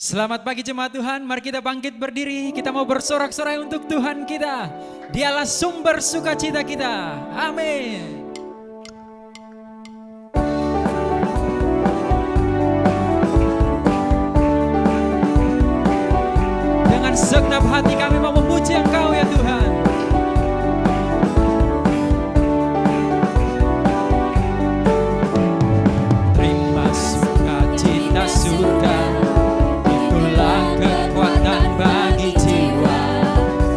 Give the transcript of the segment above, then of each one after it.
Selamat pagi jemaat Tuhan, mari kita bangkit berdiri, kita mau bersorak-sorai untuk Tuhan kita. Dialah sumber sukacita kita. Amin. Dengan segenap hati kami mau memuji Engkau ya Tuhan. Terima sukacita surga, itulah kekuatan bagi jiwa.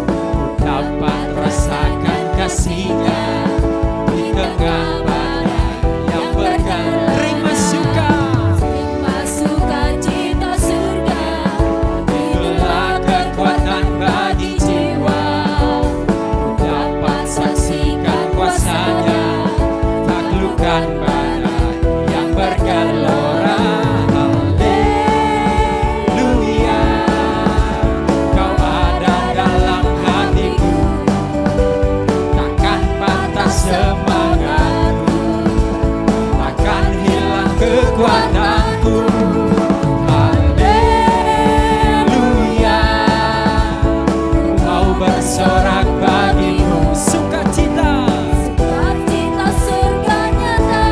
Ku dapat rasakan kasih-Nya di tengah badai yang bergelora. Terima sukacita surga, itulah kekuatan bagi jiwa. Ku dapat saksikan kuasa-Nya, taklukkan badai yang bergelora. Haleluya, Kau ada dalam hatiku, takkan patah semangatku, takkan hilang kekuatanku. Haleluya, mau bersorak bagimu, sukacita surga nyata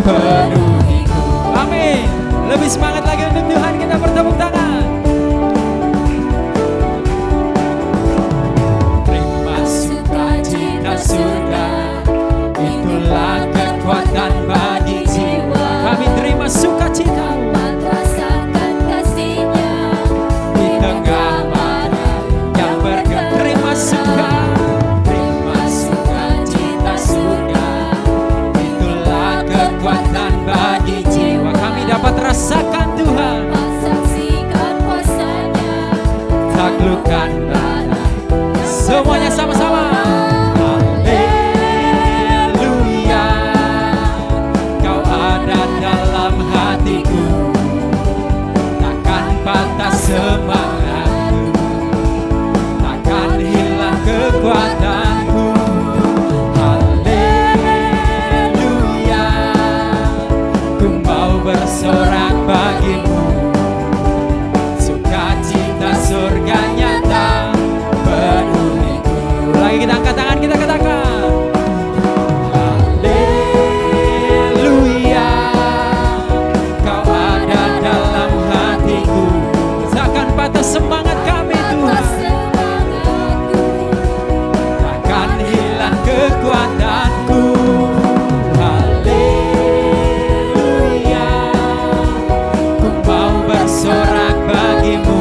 penuhiku. Amin. Lebih semangat lagi untuk Tuhan, kita bertepuk tangan. Terima sukacita surga, itulah kekuatan bagi jiwa. Kami terima sukacita dapat rasakan kasih-Nya di tengah badai yang bergelora. Terima sukacita surga, itulah kekuatan bagi jiwa. Kami dapat rasakan Tuhan, saksikan kuasa-Nya taklukkan badai. Semuanya sama-sama. Haleluya, Kau ada dalam hatiku, takkan patah semangatku, takkan hilang kekuatanku. Haleluya, ku mau bersorak bagimu, sukacita surga nyata penuhiku. Lagi kita angkat tangan, kita katakan haleluya, Kau ada dalam hatiku, takkan patah semangat kami Tuhan, semangatku takkan hilang kekuatanku. Haleluya, ku mau bersorak bagimu,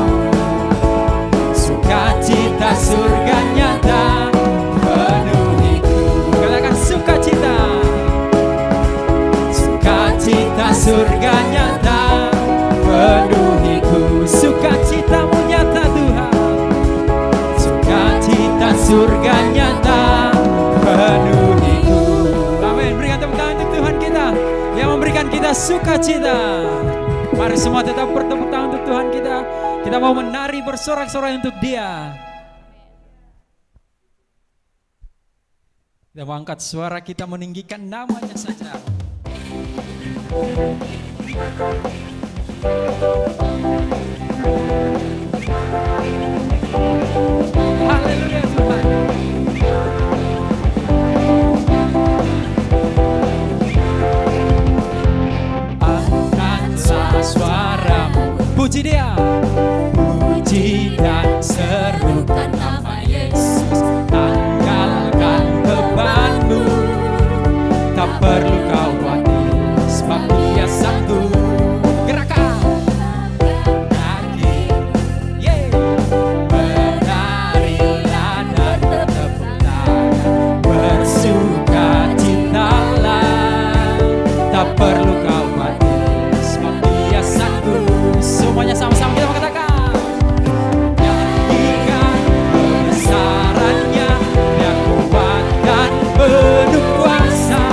sukacita surga nyata penuhiku. Katakan sukacita, sukacita surga nyata penuhiku. Sukacitamu nyata Tuhan, sukacita surga nyata penuhiku. Amin. Berikan tepuk tangan untuk Tuhan kita yang memberikan kita sukacita. Mari semua tetap bertepuk tangan untuk Tuhan kita. Kita mau menari bersorak-sorai untuk Dia. Kita mau angkat suara kita meninggikan namanya saja. Haleluya Tuhan. Angkatlah suaramu, puji Dia, puji dan serukan nama Yesus. Tanggalkan bebanmu, tak perlu kau khawatir, sebab Dia sanggup. Gerakan kaki, menarilah dan bertepuk tangan, bersukacitalah, tak perlu kau khawatir, sebab Dia sanggup. Semuanya sama-sama kita mengatakan, nyanyikan kebesarannya, Dia kuat dan penuh kuasa,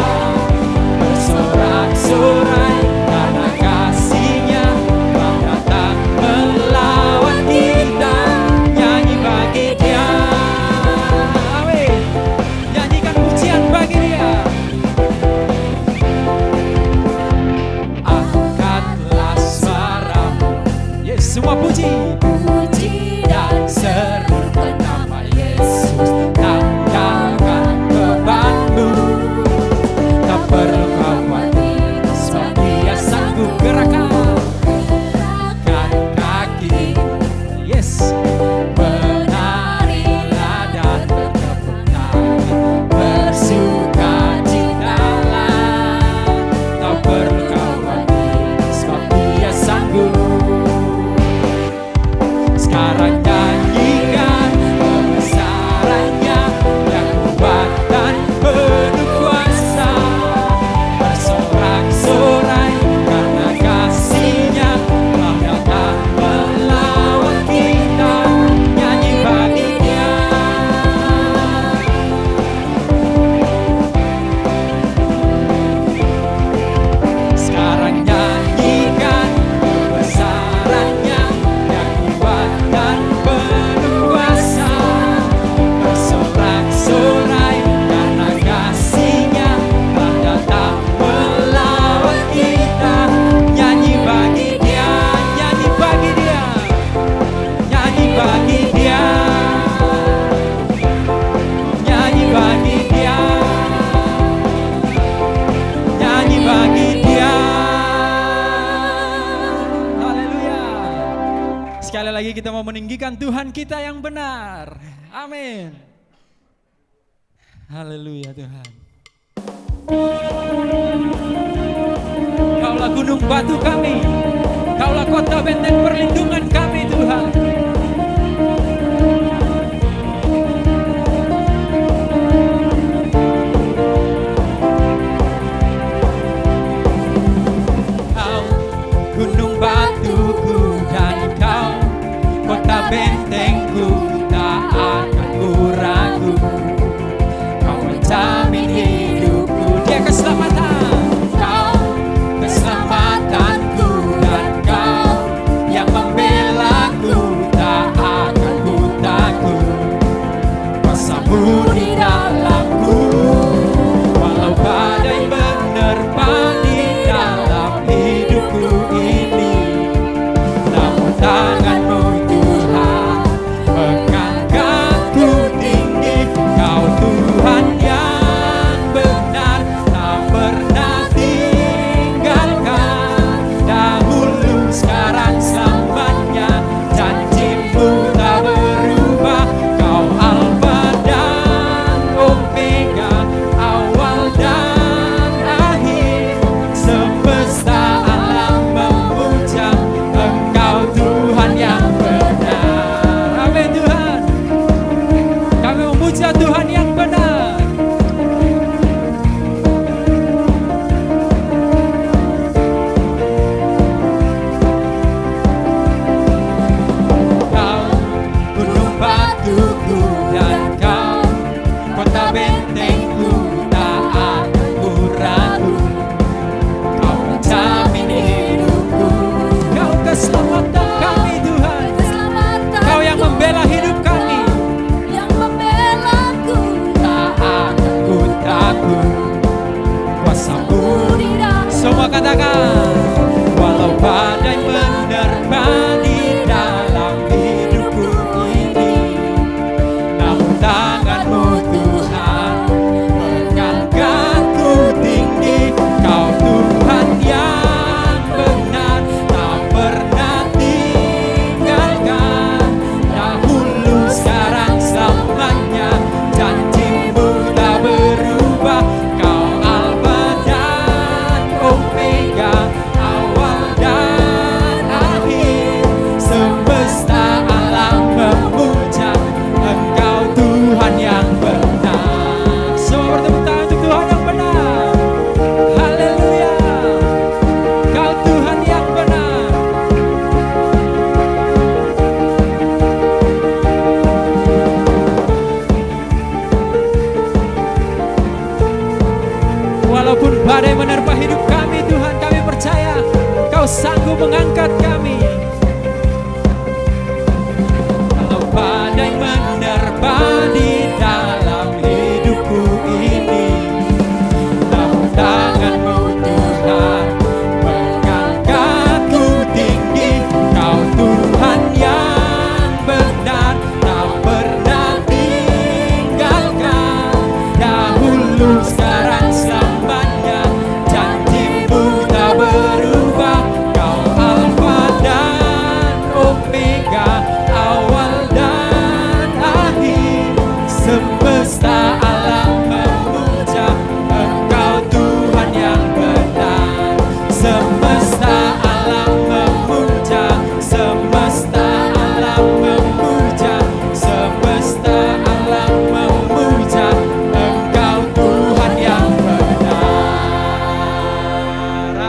lagi kita mau meninggikan Tuhan kita yang benar. Amin. Haleluya Tuhan. Kaulah gunung batu kami, Kaulah kota benteng perlindungan kami Tuhan. Kau gunung batuku dan Kau kota bentengku, tak akan ku ragu. Kau menjamin hidupku, Dia keselamatan. Kau keselamatanku dan Kau yang membelaku, tak akan ku takut. Kuasa-Mu di dalamku, walau badai menerpa di dalam hidupku ini, namun tangan-Mu Tuhan mengangkatku tinggi. Kau Tuhan yang benar, tak pernah tinggalkan. Dahulu, sekarang, selamanya, janji-Mu tak berubah. Kau Alfa dan Omega, awal dan akhir. Semesta alam memuja Engkau Tuhan yang benar. Amin Tuhan. Kami memuja Tuhan yang benar. Kau gunung batuku dan Kau kota bentengku, tak akan ku ragu. Kau menjamin hidupku, Kau keselamatan kami Tuhan. Keselamatan Kau yang membela hidup kami, yang membelaku, tak akan ku takut. Kuasa-Mu di dalam semua katakan, walau badai menerpa di dalam hidupku ini, namun tangan-Mu Tuhan mengangkatku tinggi. Kau Tuhan yang benar, tak pernah tinggalkan. Dahulu, sekarang, selamanya, janji-Mu tak berubah. Kau Alfa dan Omega, awal dan akhir. Semesta alam memuja Engkau Tuhan yang benar. Semua bertepuk tangan untuk Tuhan yang benar. Haleluya. Kau Tuhan yang benar. Walaupun badai menerpa hidup kami Tuhan, kami percaya Kau sanggup mengangkat kami. Kalau badai menerpa di dalam hidupku ini, namun tangan-Mu Tuhan mengangkatku tinggi. Kau Tuhan yang benar, tak pernah tinggalkan. Dahulu, sekarang, selamanya, janji-Mu tak berubah. Kau Alfa dan Omega, awal dan akhir. Semesta alam memuja Engkau Tuhan yang benar. Semesta alam memuja, semesta alam memuja, semesta alam memuja Engkau Tuhan yang benar.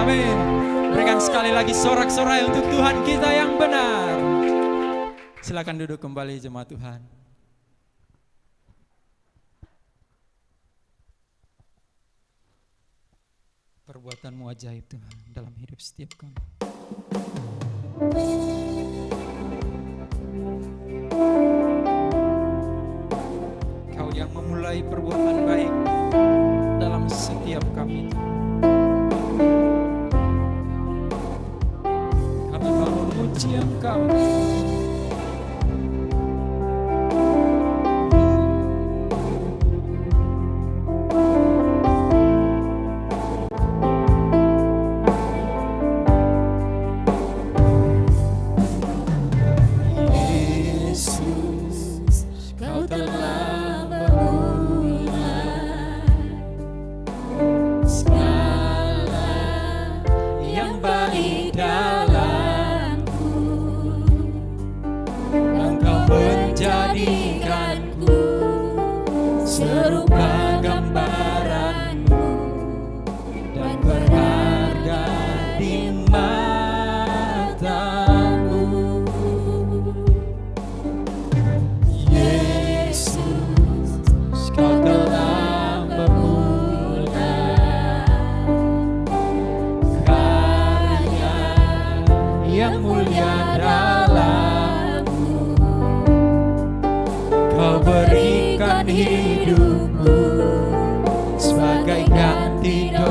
Amin. Berikan sekali lagi sorak-sorai untuk Tuhan kita yang benar. Silakan duduk kembali jemaat Tuhan. Perbuatan-Mu ajaib Tuhan dalam hidup setiap kami. Kau yang memulai perbuatan baik dalam setiap kami. Kami mau memuji Engkau.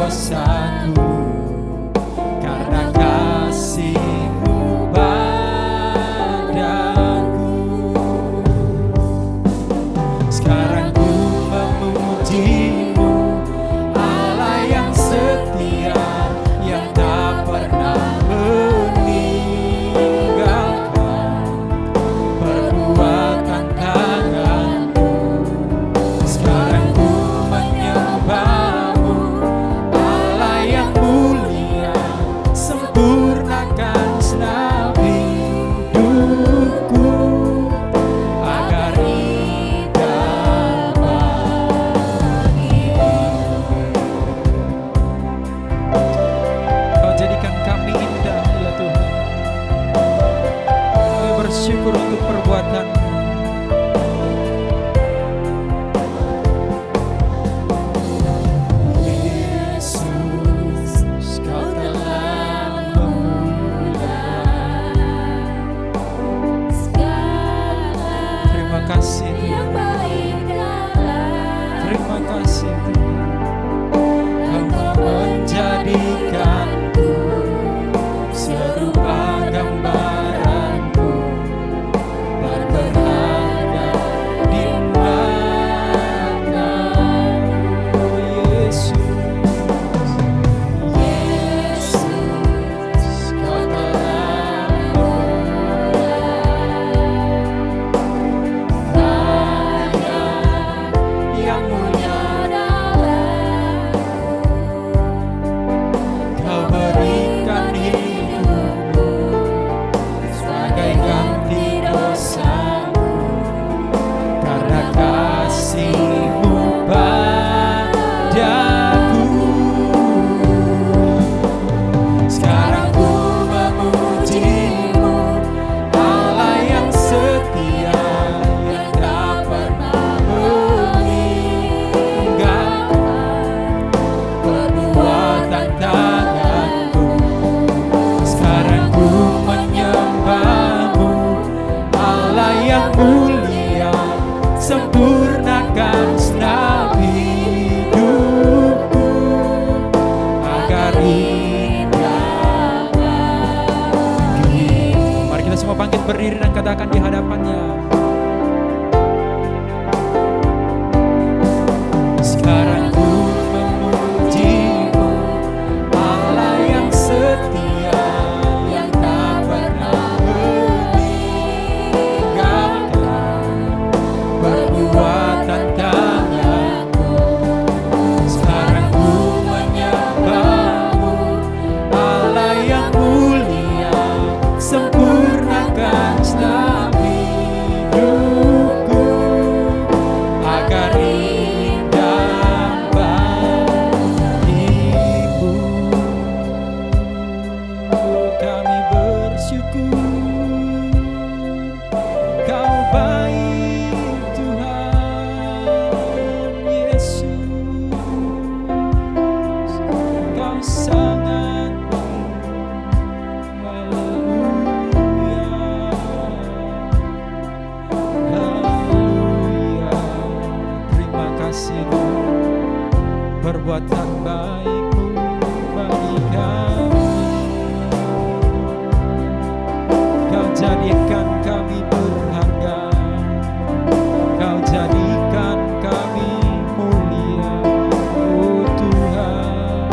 dosaku, karena kasih-Mu padaku. Sekarang ku memuji-Mu, Allah yang setia, yang tak pernah meninggalkan perbuatan tangan-Mu. Sekarang ku menyembah-Mu, Allah yang mulia, sempurnakan segenap hidupku agar indah bagimu. Kau jadikan kami indah ya Tuhan. Kami bersyukur untuk perbuatan-Mu. Yesus, Kau telah memulai. Terima kasih Tuhan. Terima kasih Tuhan. Kau menjadikanku serupa gambaran-Mu, dan berharga di mata-Mu. Yesus, Yesus, Kau telah yang mulia, Kau berikan hidupmu sebagai ganti dosaku, karena kasih-Mu padaku. Sekarang ku memuji-Mu, Allah yang setia, yang tak pernah meninggalkan perbuatan tangan-Mu. Sekarang ku menyembah-Mu, Allah yang mulia, sempurnakan segenap hidupku agar indah bagimu. Mari kita semua bangkit berdiri dan katakan di hadapan-Nya. Sekarang ku memuji-Mu, Allah yang setia, yang tak pernah meninggalkan perbuatan tangan-Mu. Sekarang ku menyembah-Mu, Allah yang mulia, sempurnakan segenap hidupku agar indah bagimu. Kami bersyukur, Kau baik Tuhan Yesus, Kau sangat baik. Haleluya, haleluya. Terima kasih Tuhan, perbuatan baik-Mu bagi kami. Kau jadikan kami berharga, Kau jadikan kami mulia, oh Tuhan.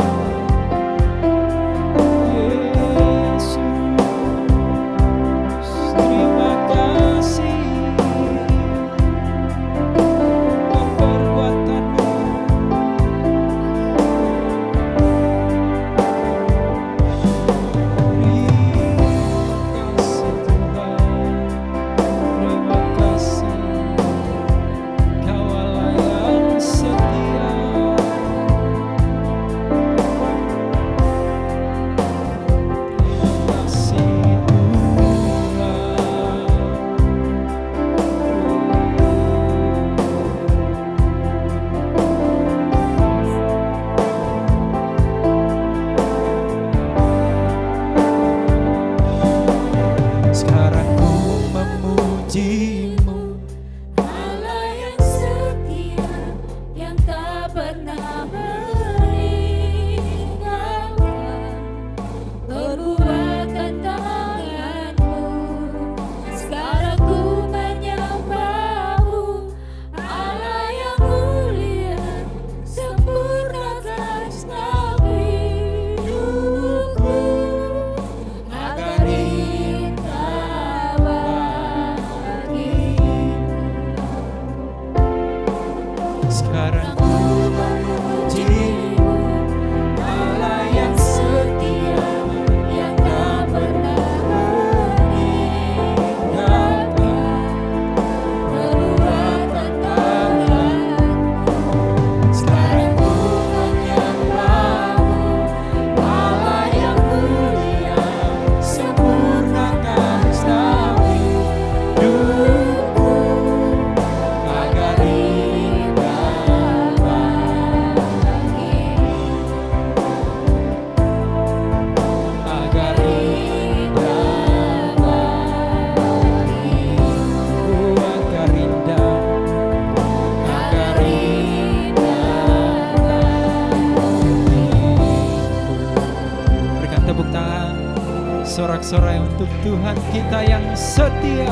bersorak-sorai untuk Tuhan kita yang setia.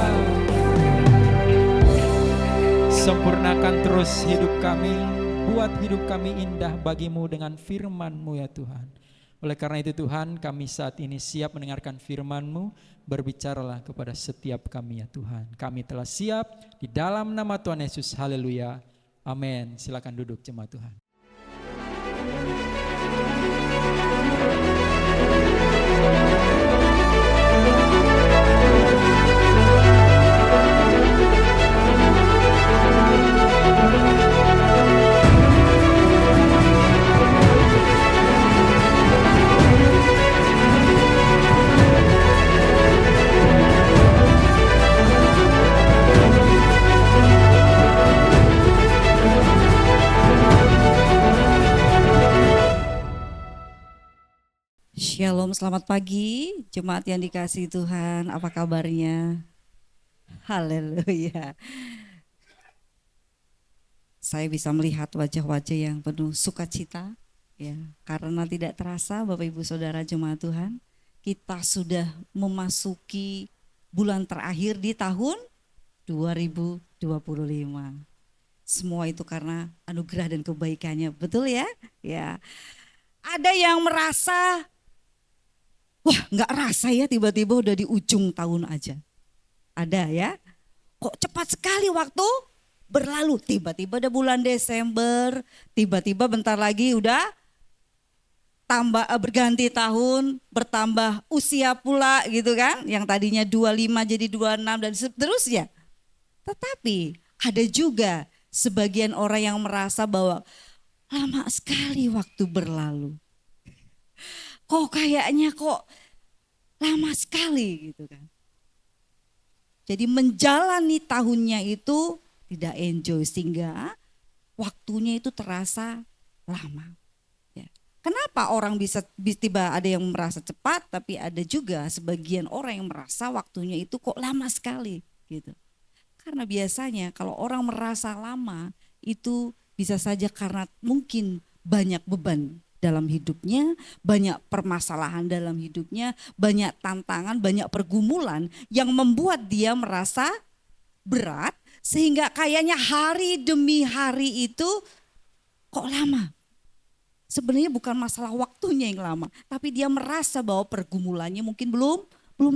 Sempurnakan terus hidup kami, buat hidup kami indah bagimu dengan firman-Mu ya Tuhan. Oleh karena itu Tuhan, kami saat ini siap mendengarkan firman-Mu. Berbicaralah kepada setiap kami ya Tuhan. Kami telah siap di dalam nama Tuhan Yesus. Haleluya. Amin. Silakan duduk jemaat Tuhan. Shalom, selamat pagi jemaat yang dikasihi Tuhan, apa kabarnya? Haleluya. Saya bisa melihat wajah-wajah yang penuh sukacita ya, karena tidak terasa Bapak Ibu Saudara jemaat Tuhan, kita sudah memasuki bulan terakhir di tahun 2025. Semua itu karena anugerah dan kebaikannya, betul ya? Ya. Ada yang merasa wah, nggak rasa ya tiba-tiba udah di ujung tahun aja. Ada ya. Kok cepat sekali waktu berlalu. Tiba-tiba udah bulan Desember, tiba-tiba bentar lagi udah berganti tahun, bertambah usia pula gitu kan. Yang tadinya 25 jadi 26 dan seterusnya. Tetapi ada juga sebagian orang yang merasa bahwa lama sekali waktu berlalu. Kok kayaknya kok lama sekali gitu kan. Jadi menjalani tahunnya itu tidak enjoy sehingga waktunya itu terasa lama. Ya. Kenapa orang bisa tiba ada yang merasa cepat tapi ada juga sebagian orang yang merasa waktunya itu kok lama sekali gitu. Karena biasanya kalau orang merasa lama itu bisa saja karena mungkin banyak beban dalam hidupnya, banyak permasalahan dalam hidupnya, banyak tantangan, banyak pergumulan yang membuat dia merasa berat sehingga kayaknya hari demi hari itu kok lama. Sebenarnya bukan masalah waktunya yang lama, tapi dia merasa bahwa pergumulannya mungkin belum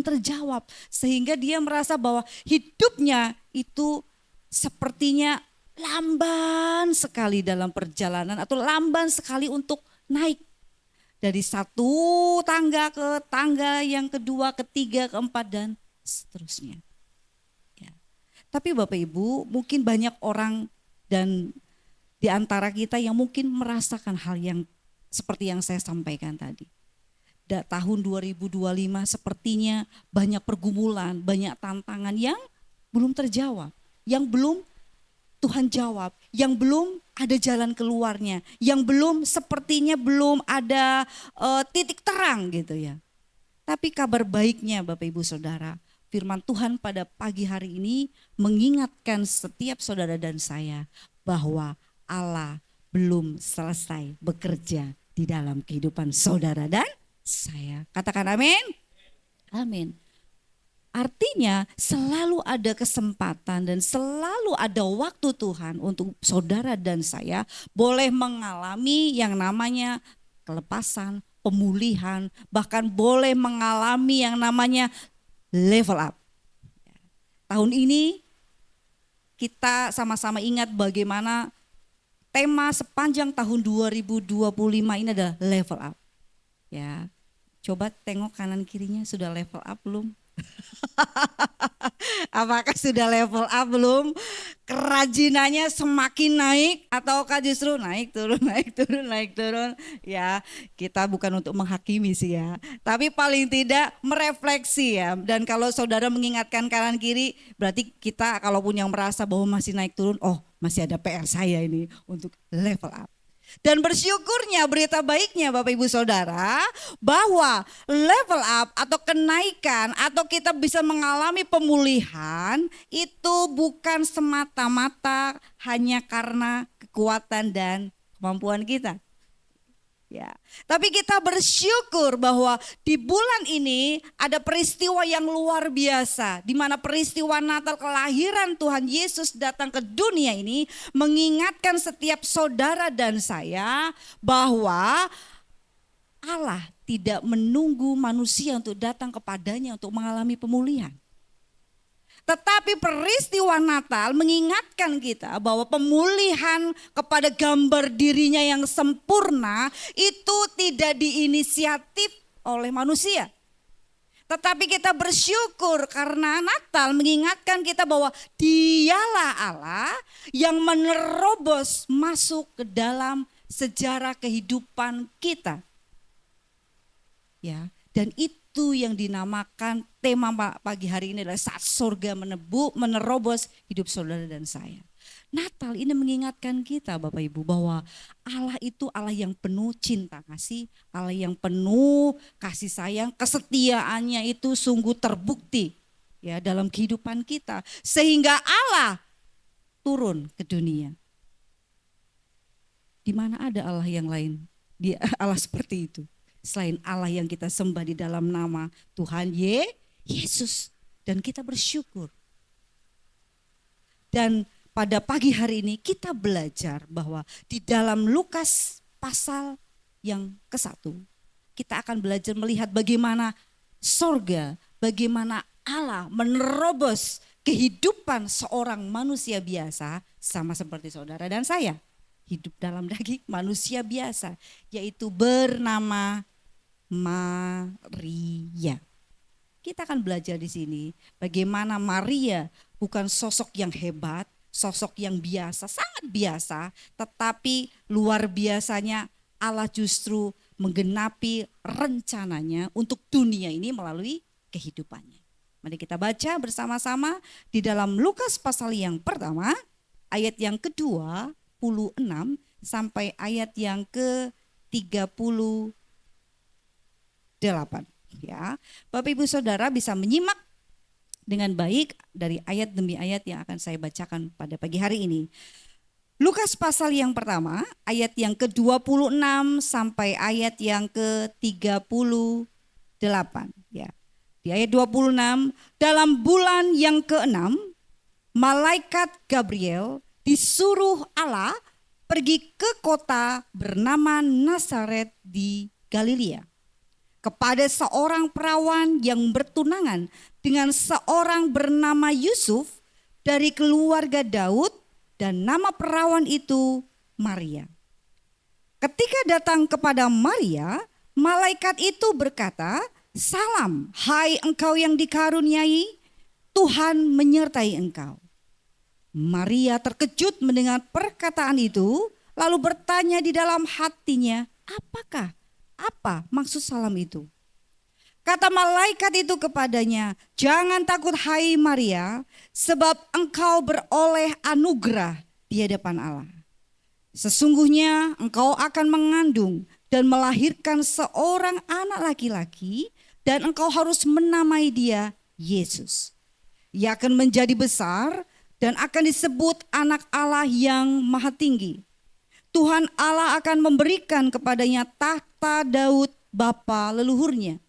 terjawab sehingga dia merasa bahwa hidupnya itu sepertinya lamban sekali dalam perjalanan atau lamban sekali untuk naik dari satu tangga ke tangga yang kedua, ketiga, keempat dan seterusnya. Ya. Tapi Bapak Ibu mungkin banyak orang dan di antara kita yang mungkin merasakan hal yang seperti yang saya sampaikan tadi. Tahun 2025 sepertinya banyak pergumulan, banyak tantangan yang belum terjawab, yang belum Tuhan jawab, yang belum ada jalan keluarnya, yang sepertinya belum ada titik terang gitu ya. Tapi kabar baiknya Bapak Ibu Saudara, firman Tuhan pada pagi hari ini mengingatkan setiap saudara dan saya bahwa Allah belum selesai bekerja di dalam kehidupan saudara dan saya. Katakan amin. Amin. Artinya selalu ada kesempatan dan selalu ada waktu Tuhan untuk saudara dan saya boleh mengalami yang namanya kelepasan, pemulihan, bahkan boleh mengalami yang namanya level up. Tahun ini kita sama-sama ingat bagaimana tema sepanjang tahun 2025 ini adalah level up. Ya, coba tengok kanan kirinya sudah level up belum? Apakah sudah level up belum? Kerajinannya semakin naik ataukah justru naik turun naik turun naik turun? Ya, kita bukan untuk menghakimi sih ya, tapi paling tidak merefleksi ya. Dan kalau saudara mengingatkan kanan kiri, berarti kita kalaupun yang merasa bahwa masih naik turun, oh masih ada PR saya ini untuk level up. Dan bersyukurnya berita baiknya Bapak Ibu Saudara bahwa level up atau kenaikan atau kita bisa mengalami pemulihan itu bukan semata-mata hanya karena kekuatan dan kemampuan kita. Ya, tapi kita bersyukur bahwa di bulan ini ada peristiwa yang luar biasa, di mana peristiwa Natal kelahiran Tuhan Yesus datang ke dunia ini mengingatkan setiap saudara dan saya bahwa Allah tidak menunggu manusia untuk datang kepadanya untuk mengalami pemulihan. Tetapi peristiwa Natal mengingatkan kita bahwa pemulihan kepada gambar dirinya yang sempurna itu tidak diinisiatif oleh manusia. Tetapi kita bersyukur karena Natal mengingatkan kita bahwa Dialah Allah yang menerobos masuk ke dalam sejarah kehidupan kita. Ya, dan itu yang dinamakan tema pagi hari ini adalah saat surga menerobos hidup saudara dan saya. Natal ini mengingatkan kita Bapak Ibu bahwa Allah itu Allah yang penuh cinta kasih, Allah yang penuh kasih sayang, kesetiaannya itu sungguh terbukti ya dalam kehidupan kita. Sehingga Allah turun ke dunia. Di mana ada Allah yang lain? Dia Allah seperti itu. Selain Allah yang kita sembah di dalam nama Tuhan Yesus. Dan kita bersyukur. Dan pada pagi hari ini kita belajar bahwa di dalam Lukas pasal yang ke-1. Kita akan belajar melihat bagaimana sorga, bagaimana Allah menerobos kehidupan seorang manusia biasa sama seperti saudara dan saya. Hidup dalam daging manusia biasa, yaitu bernama Maria. Kita akan belajar di sini bagaimana Maria bukan sosok yang hebat, sosok yang biasa, sangat biasa, tetapi luar biasanya Allah justru menggenapi rencananya untuk dunia ini melalui kehidupannya. Mari kita baca bersama-sama di dalam Lukas pasal yang pertama, ayat yang ke-26 sampai ayat yang ke-38. Ya, Bapak Ibu Saudara bisa menyimak dengan baik dari ayat demi ayat yang akan saya bacakan pada pagi hari ini. Lukas pasal yang pertama, ayat yang ke-26 sampai ayat yang ke-38. Ya. Di ayat 26, dalam bulan yang ke-6, malaikat Gabriel disuruh Allah pergi ke kota bernama Nazaret di Galilea kepada seorang perawan yang bertunangan dengan seorang bernama Yusuf dari keluarga Daud, dan nama perawan itu Maria. Ketika datang kepada Maria, malaikat itu berkata, "Salam, hai engkau yang dikaruniai, Tuhan menyertai engkau." Maria terkejut mendengar perkataan itu, lalu bertanya di dalam hatinya, apa maksud salam itu? Kata malaikat itu kepadanya, "Jangan takut hai Maria, sebab engkau beroleh anugerah di hadapan Allah. Sesungguhnya engkau akan mengandung dan melahirkan seorang anak laki-laki, dan engkau harus menamai dia Yesus. Ia akan menjadi besar dan akan disebut anak Allah yang maha tinggi. Tuhan Allah akan memberikan kepadanya tahta Daud bapa leluhurnya.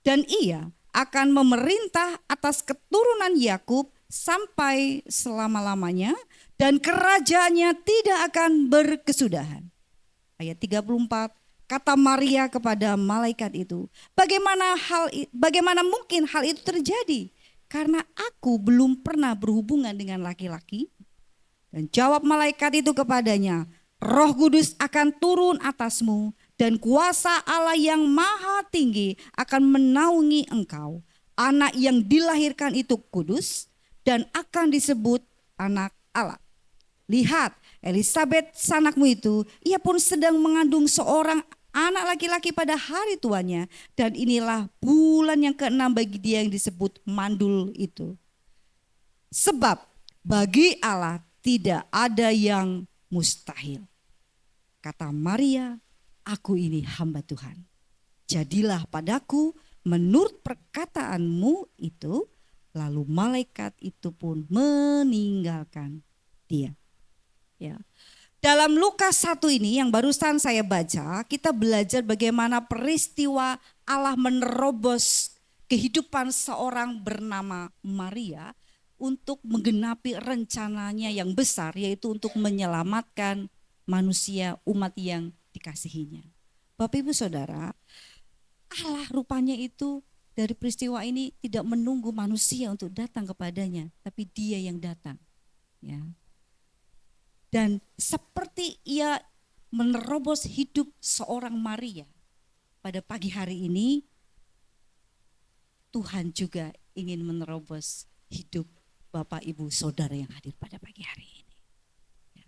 Dan ia akan memerintah atas keturunan Yakub sampai selama-lamanya, dan kerajaannya tidak akan berkesudahan." Ayat 34, kata Maria kepada malaikat itu, bagaimana mungkin hal itu terjadi? Karena aku belum pernah berhubungan dengan laki-laki. Dan jawab malaikat itu kepadanya, Roh Kudus akan turun atasmu, dan kuasa Allah yang maha tinggi akan menaungi engkau. Anak yang dilahirkan itu kudus dan akan disebut anak Allah. Lihat, Elisabet sanakmu itu, ia pun sedang mengandung seorang anak laki-laki pada hari tuanya, dan inilah bulan yang ke-6 bagi dia yang disebut mandul itu. Sebab bagi Allah tidak ada yang mustahil. Kata Maria, "Aku ini hamba Tuhan. Jadilah padaku menurut perkataanmu itu." Lalu malaikat itu pun meninggalkan dia. Ya. Dalam Lukas 1 ini yang barusan saya baca, kita belajar bagaimana peristiwa Allah menerobos kehidupan seorang bernama Maria untuk menggenapi rencananya yang besar, yaitu untuk menyelamatkan manusia, umat yang dikasihinya. Bapak Ibu Saudara, Allah rupanya itu dari peristiwa ini tidak menunggu manusia untuk datang kepadanya, tapi Dia yang datang. Ya. Dan seperti Ia menerobos hidup seorang Maria pada pagi hari ini, Tuhan juga ingin menerobos hidup Bapak Ibu Saudara yang hadir pada pagi hari ini. Ya.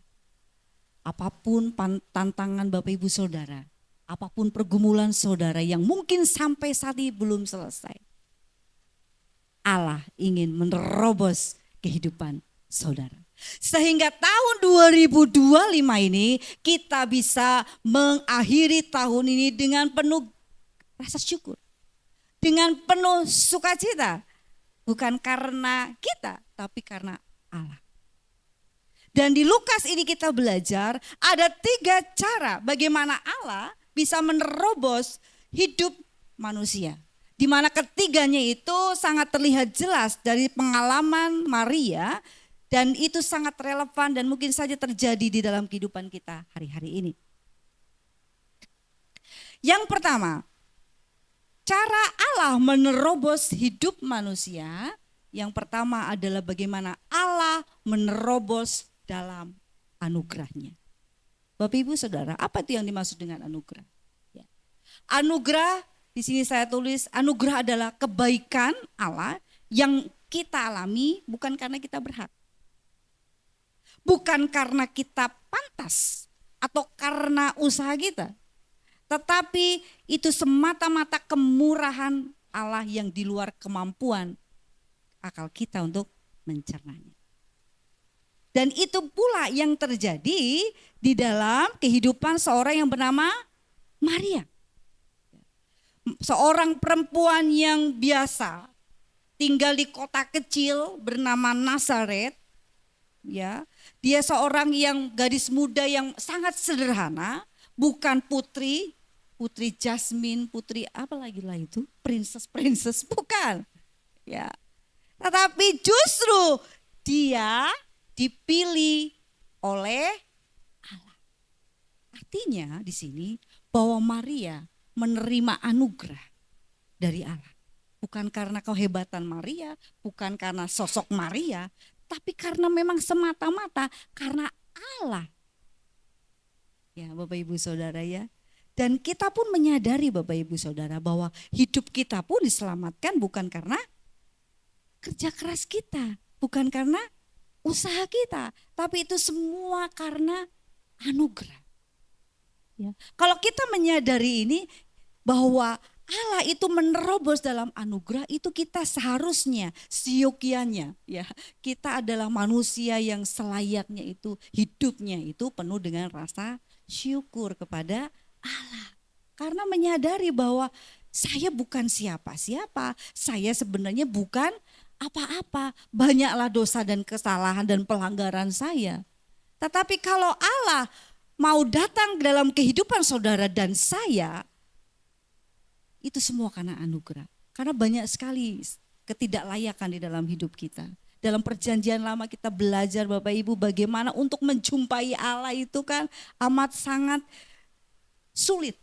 Apapun tantangan Bapak Ibu Saudara, apapun pergumulan saudara yang mungkin sampai saat ini belum selesai, Allah ingin menerobos kehidupan saudara. Sehingga tahun 2025 ini kita bisa mengakhiri tahun ini dengan penuh rasa syukur. Dengan penuh sukacita. Bukan karena kita, tapi karena Allah. Dan di Lukas ini kita belajar ada 3 cara bagaimana Allah bisa menerobos hidup manusia. Di mana ketiganya itu sangat terlihat jelas dari pengalaman Maria dan itu sangat relevan dan mungkin saja terjadi di dalam kehidupan kita hari-hari ini. Yang pertama, cara Allah menerobos hidup manusia, yang pertama adalah bagaimana Allah menerobos dalam anugerahnya. Bapak Ibu Saudara, apa itu yang dimaksud dengan anugerah? Ya. Anugerah, di sini saya tulis, anugerah adalah kebaikan Allah yang kita alami bukan karena kita berhak. Bukan karena kita pantas atau karena usaha kita. Tetapi itu semata-mata kemurahan Allah yang di luar kemampuan akal kita untuk mencernanya. Dan itu pula yang terjadi di dalam kehidupan seorang yang bernama Maria. Seorang perempuan yang biasa, tinggal di kota kecil bernama Nazaret. Ya, dia seorang yang gadis muda yang sangat sederhana, bukan putri Jasmine, putri apa lagi lah itu, princess, bukan. Ya, tetapi justru dia dipilih oleh Allah. Artinya di sini bahwa Maria menerima anugerah dari Allah. Bukan karena kehebatan Maria, bukan karena sosok Maria, tapi karena memang semata-mata karena Allah. Ya Bapak Ibu Saudara ya. Dan kita pun menyadari Bapak Ibu Saudara bahwa hidup kita pun diselamatkan bukan karena kerja keras kita, bukan karena usaha kita, tapi itu semua karena anugerah. Ya. Kalau kita menyadari ini bahwa Allah itu menerobos dalam anugerah, itu kita seharusnya siokianya ya. Kita adalah manusia yang selayaknya itu hidupnya itu penuh dengan rasa syukur kepada Allah. Karena menyadari bahwa saya bukan siapa-siapa, saya sebenarnya bukan apa-apa, banyaklah dosa dan kesalahan dan pelanggaran saya. Tetapi kalau Allah mau datang dalam kehidupan saudara dan saya, itu semua karena anugerah. Karena banyak sekali ketidaklayakan di dalam hidup kita. Dalam perjanjian lama kita belajar Bapak Ibu bagaimana untuk menjumpai Allah itu kan amat sangat sulit.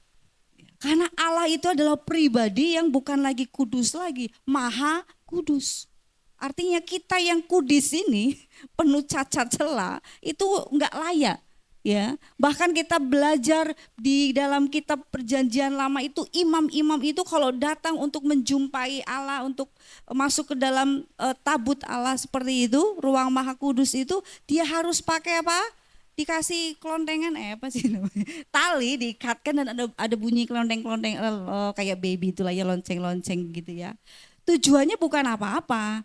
Karena Allah itu adalah pribadi yang bukan lagi kudus lagi, maha kudus. Artinya kita yang kudus ini penuh cacat celah itu enggak layak. Ya, bahkan kita belajar di dalam kitab perjanjian lama itu imam-imam itu kalau datang untuk menjumpai Allah, untuk masuk ke dalam tabut Allah seperti itu, ruang maha kudus itu dia harus pakai apa? Dikasih kelontengan apa sih namanya? Tali diikatkan dan ada bunyi kelonting-kelonting kayak baby itulah ya, lonceng-lonceng gitu ya. Tujuannya bukan apa-apa.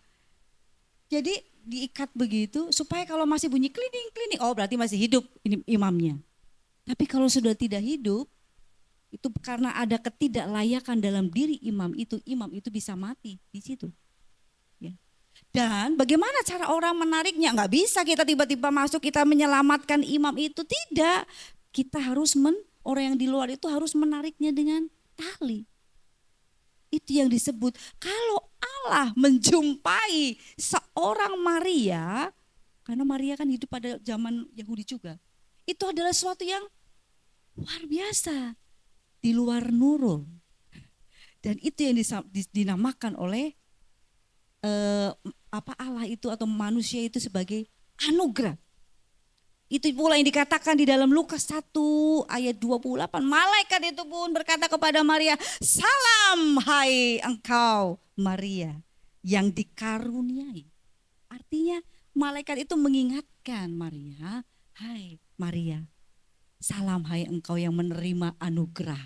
Jadi diikat begitu supaya kalau masih bunyi klining, oh berarti masih hidup ini imamnya. Tapi kalau sudah tidak hidup, itu karena ada ketidaklayakan dalam diri imam itu bisa mati di situ. Ya. Dan bagaimana cara orang menariknya? Nggak bisa kita tiba-tiba masuk, kita menyelamatkan imam itu. Tidak. Kita harus orang yang di luar itu harus menariknya dengan tali. Itu yang disebut kalau Allah menjumpai seorang Maria, karena Maria kan hidup pada zaman Yahudi juga. Itu adalah sesuatu yang luar biasa, di luar nurul. Dan itu yang dinamakan oleh Allah itu atau manusia itu sebagai anugerah. Itu pula yang dikatakan di dalam Lukas 1 ayat 28. Malaikat itu pun berkata kepada Maria, "Salam hai engkau Maria yang dikaruniai." Artinya malaikat itu mengingatkan Maria, "Hai Maria, salam hai engkau yang menerima anugerah."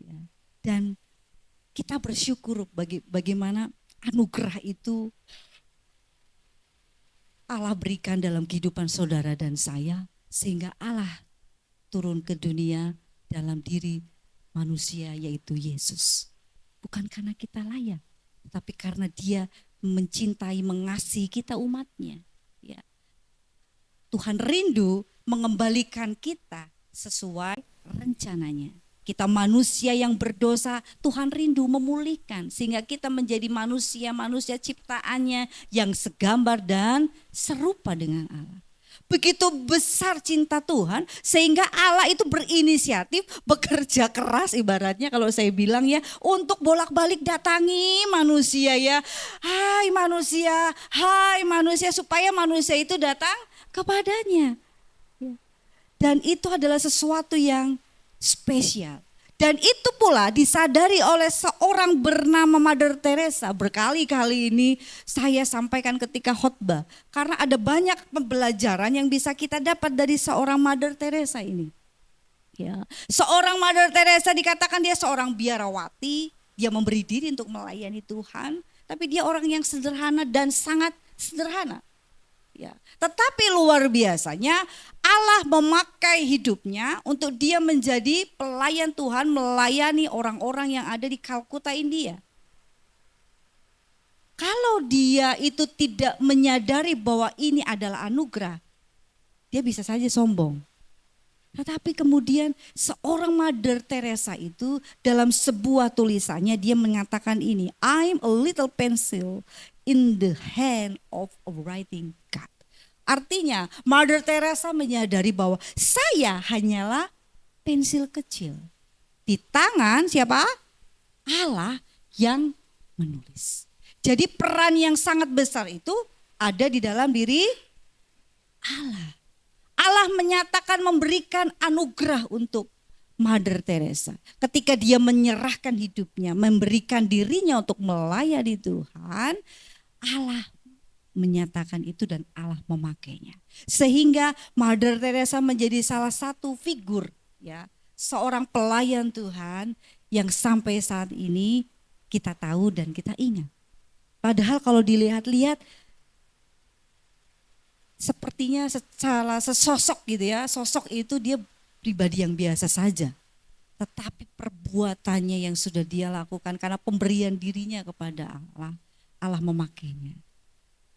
Ya. Dan kita bersyukur bagaimana anugerah itu Allah berikan dalam kehidupan saudara dan saya, sehingga Allah turun ke dunia dalam diri manusia yaitu Yesus. Bukan karena kita layak, tapi karena Dia mencintai, mengasihi kita umatnya. Ya. Tuhan rindu mengembalikan kita sesuai rencananya. Kita manusia yang berdosa, Tuhan rindu memulihkan sehingga kita menjadi manusia ciptaannya yang segambar dan serupa dengan Allah. Begitu besar cinta Tuhan sehingga Allah itu berinisiatif, bekerja keras ibaratnya kalau saya bilang ya, untuk bolak-balik datangi manusia ya. Hai manusia, supaya manusia itu datang kepadanya. Dan itu adalah sesuatu yang spesial. Dan itu pula disadari oleh seorang bernama Mother Teresa. Berkali-kali ini saya sampaikan ketika khotbah. Karena ada banyak pembelajaran yang bisa kita dapat dari seorang Mother Teresa ini. Ya. Seorang Mother Teresa dikatakan dia seorang biarawati. Dia memberi diri untuk melayani Tuhan. Tapi dia orang yang sederhana dan sangat sederhana. Ya. Tetapi luar biasanya Allah memakai hidupnya untuk dia menjadi pelayan Tuhan, melayani orang-orang yang ada di Kalkuta, India. Kalau dia itu tidak menyadari bahwa ini adalah anugerah, dia bisa saja sombong. Tetapi kemudian seorang Mother Teresa itu dalam sebuah tulisannya dia mengatakan ini, "I'm a little pencil in the hand of a writing God." Artinya Mother Teresa menyadari bahwa saya hanyalah pensil kecil di tangan siapa? Allah yang menulis. Jadi peran yang sangat besar itu ada di dalam diri Allah. Allah menyatakan memberikan anugerah untuk Mother Teresa. Ketika dia menyerahkan hidupnya, memberikan dirinya untuk melayani Tuhan, Allah menyatakan itu dan Allah memakainya. Sehingga Mother Teresa menjadi salah satu figur ya, seorang pelayan Tuhan yang sampai saat ini kita tahu dan kita ingat. Padahal kalau dilihat-lihat sepertinya secara sesosok gitu ya, sosok itu dia pribadi yang biasa saja. Tetapi perbuatannya yang sudah dia lakukan karena pemberian dirinya kepada Allah, Allah memakainya.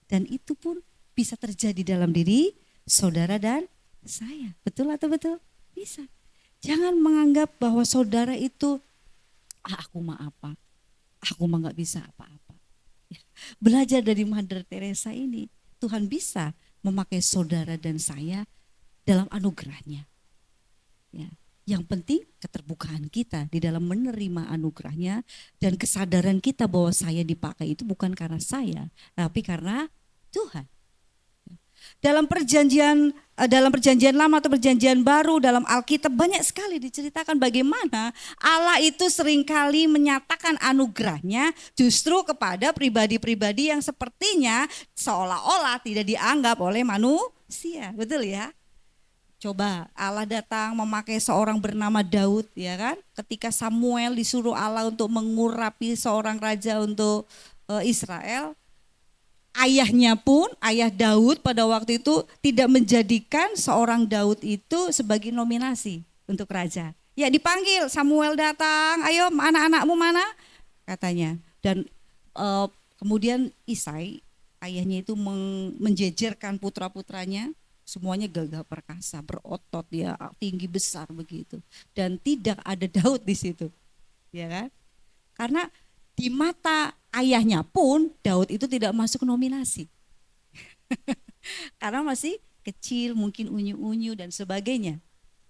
Dan itu pun bisa terjadi dalam diri saudara dan saya. Betul atau betul? Bisa. Jangan menganggap bahwa saudara itu, aku mah apa? Aku mah gak bisa apa-apa. Belajar dari Mother Teresa ini, Tuhan bisa memakai saudara dan saya dalam anugerahnya. Ya. Yang penting keterbukaan kita di dalam menerima anugerahnya dan kesadaran kita bahwa saya dipakai itu bukan karena saya, tapi karena Tuhan. Dalam perjanjian lama atau perjanjian baru dalam Alkitab banyak sekali diceritakan bagaimana Allah itu seringkali menyatakan anugerahnya justru kepada pribadi-pribadi yang sepertinya seolah-olah tidak dianggap oleh manusia. Betul ya? Coba Allah datang memakai seorang bernama Daud ya kan. Ketika Samuel disuruh Allah untuk mengurapi seorang raja untuk Israel. Ayahnya pun, ayah Daud pada waktu itu tidak menjadikan seorang Daud itu sebagai nominasi untuk raja. Ya dipanggil, Samuel datang, ayo anak-anakmu mana? Katanya. Dan Kemudian Isai, ayahnya itu menjejerkan putra-putranya, semuanya gagah perkasa, berotot, dia tinggi besar begitu. Dan tidak ada Daud di situ, ya kan? Karena di mata ayahnya pun Daud itu tidak masuk nominasi. Karena masih kecil, mungkin unyu-unyu dan sebagainya.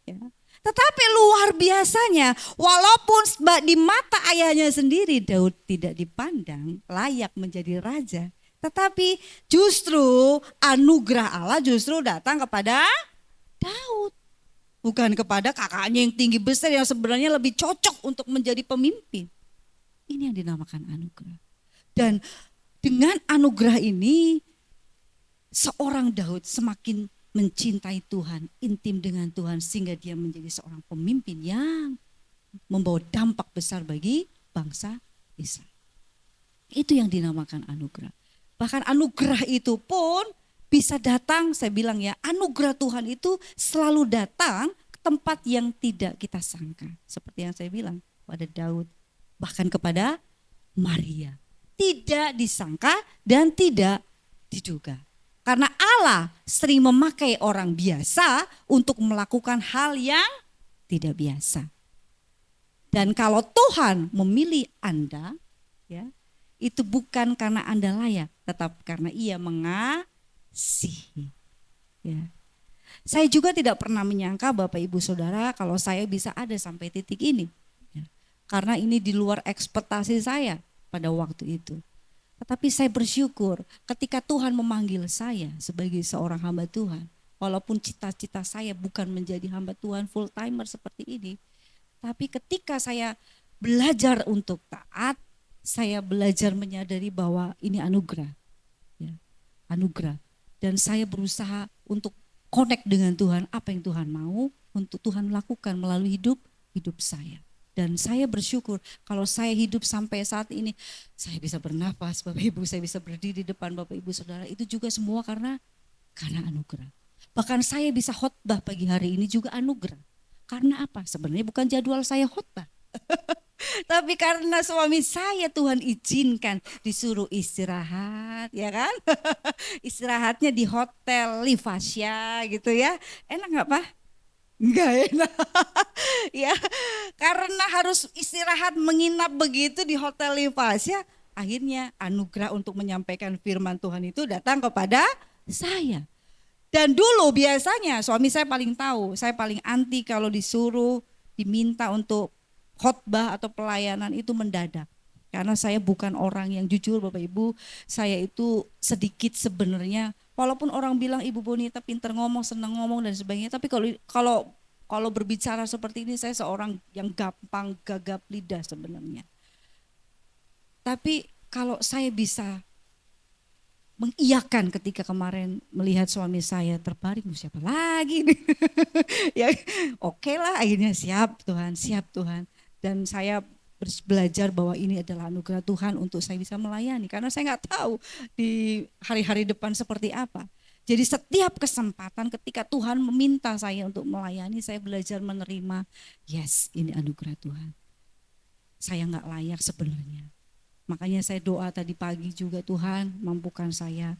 Ya. Tetapi luar biasanya, walaupun di mata ayahnya sendiri Daud tidak dipandang layak menjadi raja, tetapi justru anugerah Allah justru datang kepada Daud. Bukan kepada kakaknya yang tinggi besar yang sebenarnya lebih cocok untuk menjadi pemimpin. Ini yang dinamakan anugerah. Dan dengan anugerah ini seorang Daud semakin mencintai Tuhan, intim dengan Tuhan sehingga dia menjadi seorang pemimpin yang membawa dampak besar bagi bangsa Israel. Itu yang dinamakan anugerah. Bahkan anugerah itu pun bisa datang, saya bilang ya, anugerah Tuhan itu selalu datang ke tempat yang tidak kita sangka. Seperti yang saya bilang pada Daud, bahkan kepada Maria. Tidak disangka dan tidak diduga. Karena Allah sering memakai orang biasa untuk melakukan hal yang tidak biasa. Dan kalau Tuhan memilih Anda, ya, itu bukan karena Anda layak, tetapi karena Ia mengasihi. Ya. Saya juga tidak pernah menyangka Bapak Ibu Saudara kalau saya bisa ada sampai titik ini. Ya. Karena ini di luar ekspektasi saya pada waktu itu. Tetapi saya bersyukur ketika Tuhan memanggil saya sebagai seorang hamba Tuhan. Walaupun cita-cita saya bukan menjadi hamba Tuhan full timer seperti ini. Tapi ketika saya belajar untuk taat, saya belajar menyadari bahwa ini anugerah. Ya, anugerah. Dan saya berusaha untuk connect dengan Tuhan, apa yang Tuhan mau untuk Tuhan lakukan melalui hidup saya. Dan saya bersyukur kalau saya hidup sampai saat ini, saya bisa bernafas Bapak Ibu, saya bisa berdiri di depan Bapak Ibu Saudara, itu juga semua karena anugerah. Bahkan saya bisa khotbah pagi hari ini juga anugerah. Karena apa? Sebenarnya bukan jadwal saya khotbah. Tapi karena suami saya Tuhan izinkan disuruh istirahat, ya kan? Istirahatnya di hotel Livasia gitu ya. Enak gak Pak? Enggak enak. Ya, karena harus istirahat menginap begitu di hotel Livasia, akhirnya anugerah untuk menyampaikan firman Tuhan itu datang kepada saya. Dan dulu biasanya suami saya paling tahu, saya paling anti kalau disuruh diminta untuk khotbah atau pelayanan itu mendadak. Karena saya bukan orang yang jujur Bapak Ibu, saya itu sedikit sebenarnya, walaupun orang bilang Ibu Bonita pinter ngomong, senang ngomong dan sebagainya, tapi kalau berbicara seperti ini saya seorang yang gampang gagap lidah sebenarnya. Tapi kalau saya bisa mengiyakan ketika kemarin melihat suami saya terbaring, siapa lagi nih? Ya oke lah, akhirnya siap Tuhan. Dan saya belajar bahwa ini adalah anugerah Tuhan untuk saya bisa melayani. Karena saya nggak tahu di hari-hari depan seperti apa. Jadi setiap kesempatan ketika Tuhan meminta saya untuk melayani, saya belajar menerima, yes ini anugerah Tuhan. Saya nggak layak sebenarnya. Makanya saya doa tadi pagi juga, Tuhan mampukan saya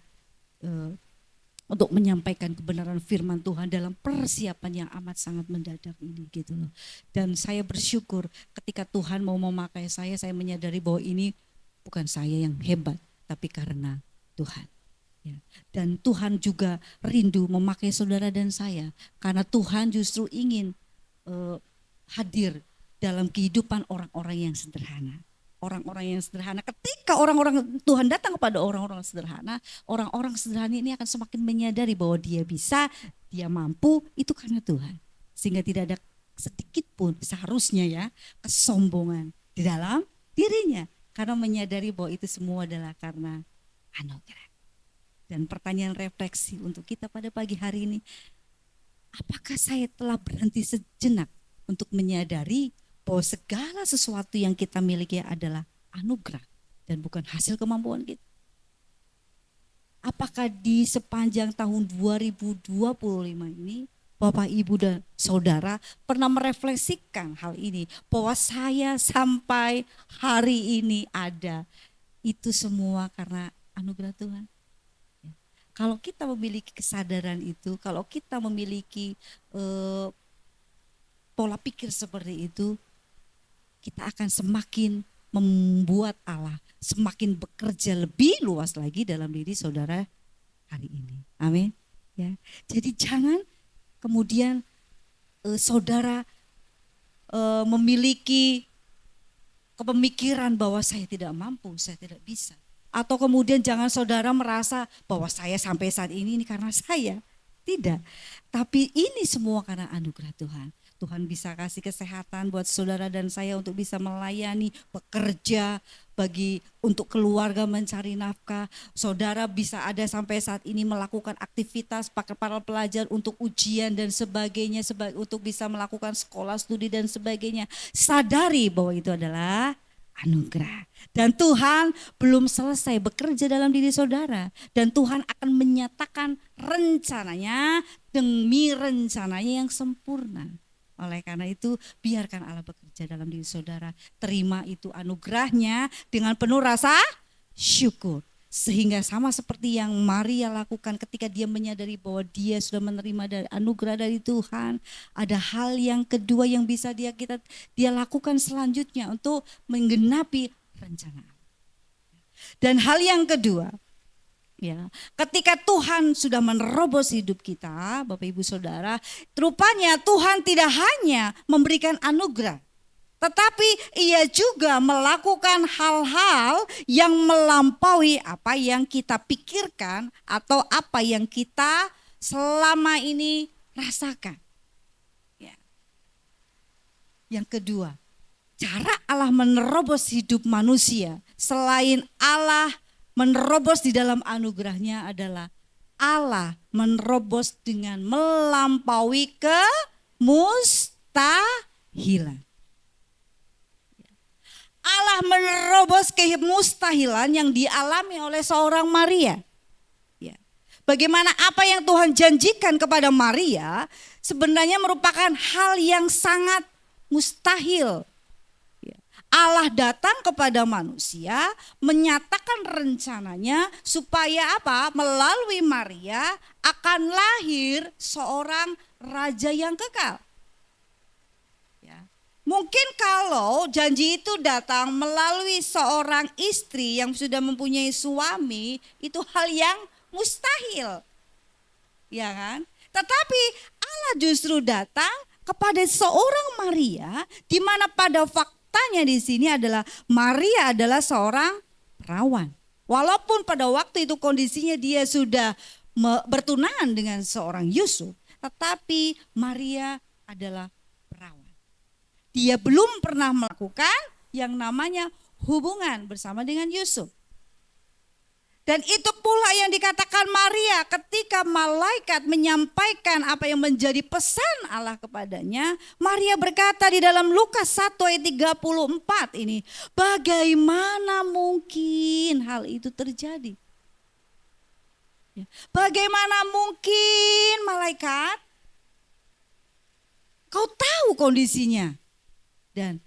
untuk menyampaikan kebenaran firman Tuhan dalam persiapan yang amat sangat mendadak ini gitu loh. Dan saya bersyukur ketika Tuhan mau memakai saya menyadari bahwa ini bukan saya yang hebat, tapi karena Tuhan. Ya. Dan Tuhan juga rindu memakai saudara dan saya, karena Tuhan justru ingin hadir dalam kehidupan orang-orang yang sederhana. Orang-orang yang sederhana, ketika orang-orang Tuhan datang kepada orang-orang sederhana ini akan semakin menyadari bahwa dia bisa, dia mampu, itu karena Tuhan. Sehingga tidak ada sedikit pun seharusnya ya kesombongan di dalam dirinya, karena menyadari bahwa itu semua adalah karena anugerah. Dan pertanyaan refleksi untuk kita pada pagi hari ini, apakah saya telah berhenti sejenak untuk menyadari bahwa segala sesuatu yang kita miliki adalah anugerah dan bukan hasil kemampuan kita? Apakah di sepanjang tahun 2025 ini Bapak Ibu dan Saudara pernah merefleksikan hal ini, bahwa saya sampai hari ini ada, itu semua karena anugerah Tuhan. Ya. Kalau kita memiliki kesadaran itu, kalau kita memiliki pola pikir seperti itu, kita akan semakin membuat Allah semakin bekerja lebih luas lagi dalam diri saudara hari ini. Amin. Ya. Jadi jangan kemudian saudara memiliki kepemikiran bahwa saya tidak mampu, saya tidak bisa. Atau kemudian jangan saudara merasa bahwa saya sampai saat ini karena saya. Tidak. Tapi ini semua karena anugerah Tuhan. Tuhan bisa kasih kesehatan buat saudara dan saya untuk bisa melayani, bekerja untuk keluarga mencari nafkah. Saudara bisa ada sampai saat ini melakukan aktivitas para pelajar untuk ujian dan sebagainya, untuk bisa melakukan sekolah studi dan sebagainya. Sadari bahwa itu adalah anugerah. Dan Tuhan belum selesai bekerja dalam diri saudara. Dan Tuhan akan menyatakan rencananya demi rencananya yang sempurna. Oleh karena itu biarkan Allah bekerja dalam diri saudara. Terima itu anugerahnya dengan penuh rasa syukur. Sehingga sama seperti yang Maria lakukan ketika dia menyadari bahwa dia sudah menerima dari anugerah dari Tuhan. Ada hal yang kedua yang bisa dia lakukan selanjutnya untuk menggenapi rencana. Dan hal yang kedua, ya, ketika Tuhan sudah menerobos hidup kita, Bapak Ibu Saudara, rupanya Tuhan tidak hanya memberikan anugerah, tetapi ia juga melakukan hal-hal yang melampaui apa yang kita pikirkan atau apa yang kita selama ini rasakan. Ya. Yang kedua, cara Allah menerobos hidup manusia selain Allah menerobos di dalam anugerahnya adalah Allah menerobos dengan melampaui kemustahilan. Allah menerobos kemustahilan yang dialami oleh seorang Maria. Ya. Bagaimana apa yang Tuhan janjikan kepada Maria sebenarnya merupakan hal yang sangat mustahil. Allah datang kepada manusia menyatakan rencananya supaya apa? Melalui Maria akan lahir seorang raja yang kekal. Ya. Mungkin kalau janji itu datang melalui seorang istri yang sudah mempunyai suami, itu hal yang mustahil. Ya kan? Tetapi Allah justru datang kepada seorang Maria di mana pada faktanya di sini adalah Maria adalah seorang perawan. Walaupun pada waktu itu kondisinya dia sudah bertunangan dengan seorang Yusuf, tetapi Maria adalah perawan. Dia belum pernah melakukan yang namanya hubungan bersama dengan Yusuf. Dan itu pula yang dikatakan Maria ketika malaikat menyampaikan apa yang menjadi pesan Allah kepadanya. Maria berkata di dalam Lukas 1 ayat 34 ini, bagaimana mungkin hal itu terjadi? Bagaimana mungkin malaikat? Kau tahu kondisinya. Dan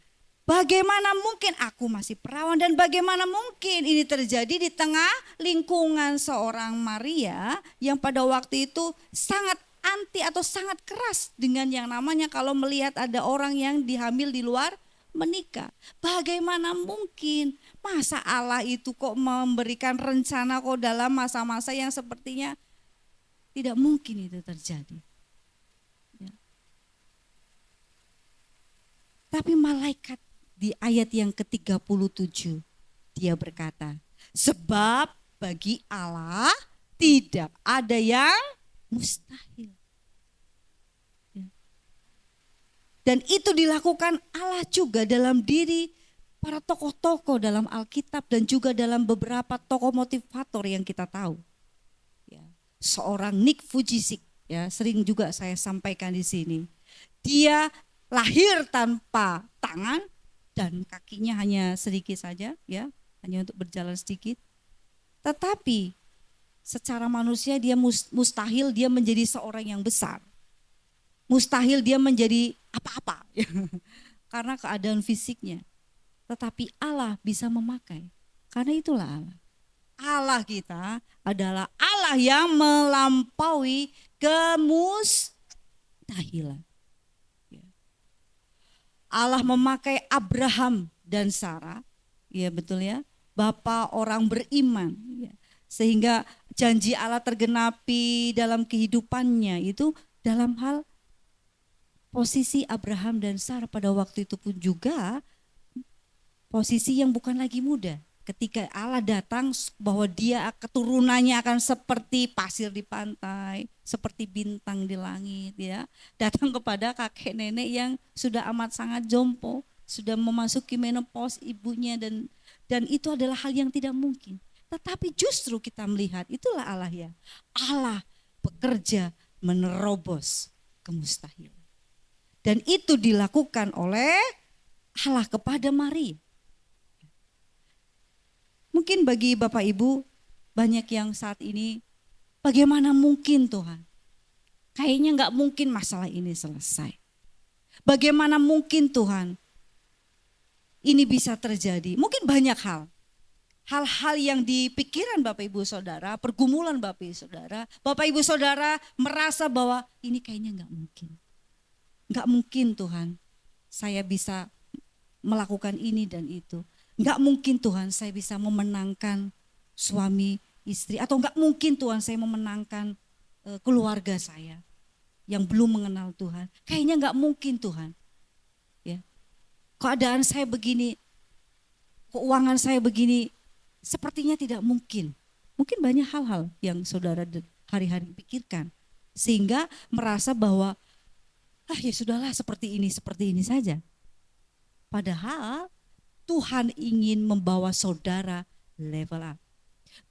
bagaimana mungkin aku masih perawan dan bagaimana mungkin ini terjadi di tengah lingkungan seorang Maria yang pada waktu itu sangat anti atau sangat keras dengan yang namanya kalau melihat ada orang yang dihamil di luar menikah. Bagaimana mungkin? Masa Allah itu kok memberikan rencana kok dalam masa-masa yang sepertinya tidak mungkin itu terjadi. Ya. Tapi malaikat di ayat yang ke-37 dia berkata, sebab bagi Allah tidak ada yang mustahil. Ya. Dan itu dilakukan Allah juga dalam diri para tokoh-tokoh dalam Alkitab dan juga dalam beberapa tokoh motivator yang kita tahu. Ya. Seorang Nick Vujicic, ya sering juga saya sampaikan di sini. Dia lahir tanpa tangan dan kakinya hanya sedikit saja, ya, hanya untuk berjalan sedikit. Tetapi secara manusia dia mustahil dia menjadi seorang yang besar. Mustahil dia menjadi apa-apa, ya, karena keadaan fisiknya. Tetapi Allah bisa memakai. Karena itulah Allah. Allah kita adalah Allah yang melampaui kemustahilan. Ya. Allah memakai Abraham dan Sarah, ya betul ya, Bapa orang beriman, ya. Sehingga janji Allah tergenapi dalam kehidupannya itu dalam hal posisi Abraham dan Sarah pada waktu itu pun juga posisi yang bukan lagi muda. Ketika Allah datang bahwa dia keturunannya akan seperti pasir di pantai, seperti bintang di langit ya. Datang kepada kakek nenek yang sudah amat sangat jompo, sudah memasuki menopause ibunya dan itu adalah hal yang tidak mungkin. Tetapi justru kita melihat itulah Allah ya. Allah bekerja menerobos kemustahilan. Dan itu dilakukan oleh Allah kepada Maria. Mungkin bagi Bapak Ibu banyak yang saat ini bagaimana mungkin Tuhan? Kayaknya enggak mungkin masalah ini selesai. Bagaimana mungkin Tuhan ini bisa terjadi? Mungkin banyak hal. Hal-hal yang di pikiran Bapak Ibu Saudara, pergumulan Bapak Ibu Saudara merasa bahwa ini kayaknya enggak mungkin. Enggak mungkin Tuhan saya bisa melakukan ini dan itu. Enggak mungkin Tuhan saya bisa memenangkan suami istri. Atau enggak mungkin Tuhan saya memenangkan keluarga saya yang belum mengenal Tuhan. Kayaknya enggak mungkin Tuhan. Ya. Keadaan saya begini, keuangan saya begini, sepertinya tidak mungkin. Mungkin banyak hal-hal yang saudara hari-hari pikirkan. Sehingga merasa bahwa ya sudahlah seperti ini saja. Padahal Tuhan ingin membawa saudara level up.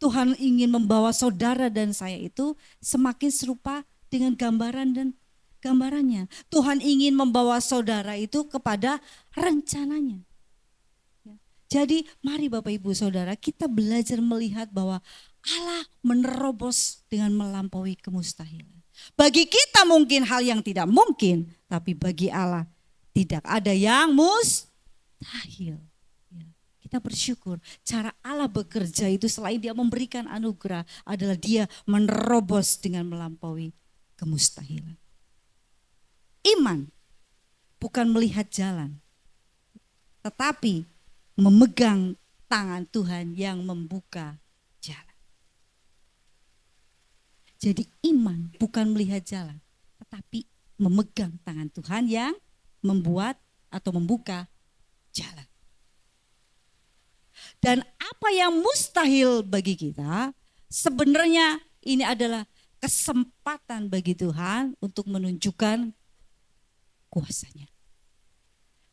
Tuhan ingin membawa saudara dan saya itu semakin serupa dengan gambarannya. Tuhan ingin membawa saudara itu kepada rencananya. Jadi mari Bapak Ibu Saudara kita belajar melihat bahwa Allah menerobos dengan melampaui kemustahilan. Bagi kita mungkin hal yang tidak mungkin, tapi bagi Allah tidak ada yang mustahil. Kita bersyukur cara Allah bekerja itu selain dia memberikan anugerah adalah dia menerobos dengan melampaui kemustahilan. Iman bukan melihat jalan, tetapi memegang tangan Tuhan yang membuka jalan. Jadi iman bukan melihat jalan, tetapi memegang tangan Tuhan yang membuat atau membuka jalan. Dan apa yang mustahil bagi kita, sebenarnya ini adalah kesempatan bagi Tuhan untuk menunjukkan kuasanya.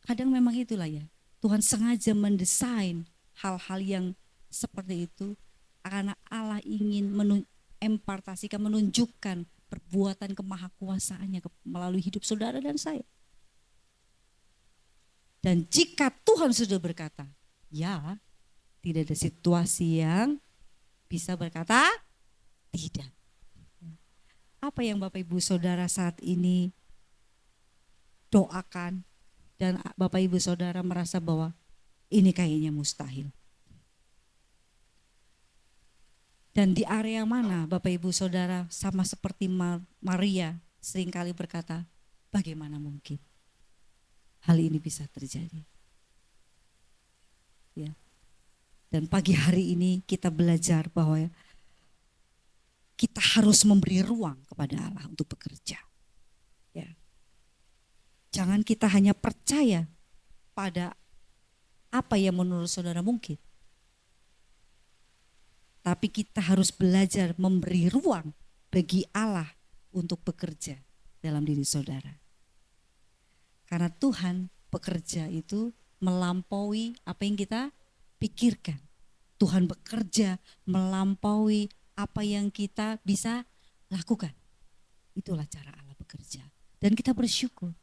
Kadang memang itulah ya, Tuhan sengaja mendesain hal-hal yang seperti itu karena Allah ingin menimpartasikan, menunjukkan perbuatan kemahakuasaannya melalui hidup saudara dan saya. Dan jika Tuhan sudah berkata, ya, tidak ada situasi yang bisa berkata tidak. Apa yang Bapak Ibu Saudara saat ini doakan dan Bapak Ibu Saudara merasa bahwa ini kayaknya mustahil. Dan di area mana Bapak Ibu Saudara sama seperti Maria seringkali berkata, bagaimana mungkin hal ini bisa terjadi? Ya. Dan pagi hari ini kita belajar bahwa kita harus memberi ruang kepada Allah untuk bekerja. Ya. Jangan kita hanya percaya pada apa yang menurut saudara mungkin. Tapi kita harus belajar memberi ruang bagi Allah untuk bekerja dalam diri saudara. Karena Tuhan bekerja itu melampaui apa yang kita pikirkan. Tuhan bekerja melampaui apa yang kita bisa lakukan. Itulah cara Allah bekerja. Dan kita bersyukur.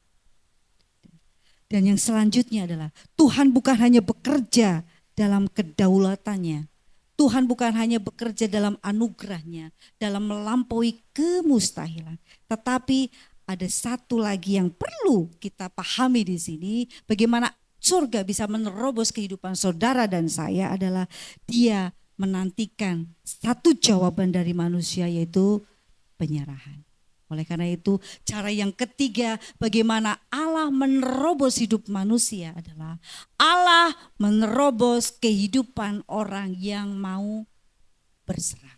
Dan yang selanjutnya adalah Tuhan bukan hanya bekerja dalam kedaulatannya. Tuhan bukan hanya bekerja dalam anugerahnya, dalam melampaui kemustahilan. Tetapi ada satu lagi yang perlu kita pahami di sini, bagaimana surga bisa menerobos kehidupan saudara dan saya adalah dia menantikan satu jawaban dari manusia, yaitu penyerahan. Oleh karena itu, cara yang ketiga bagaimana Allah menerobos hidup manusia adalah Allah menerobos kehidupan orang yang mau berserah.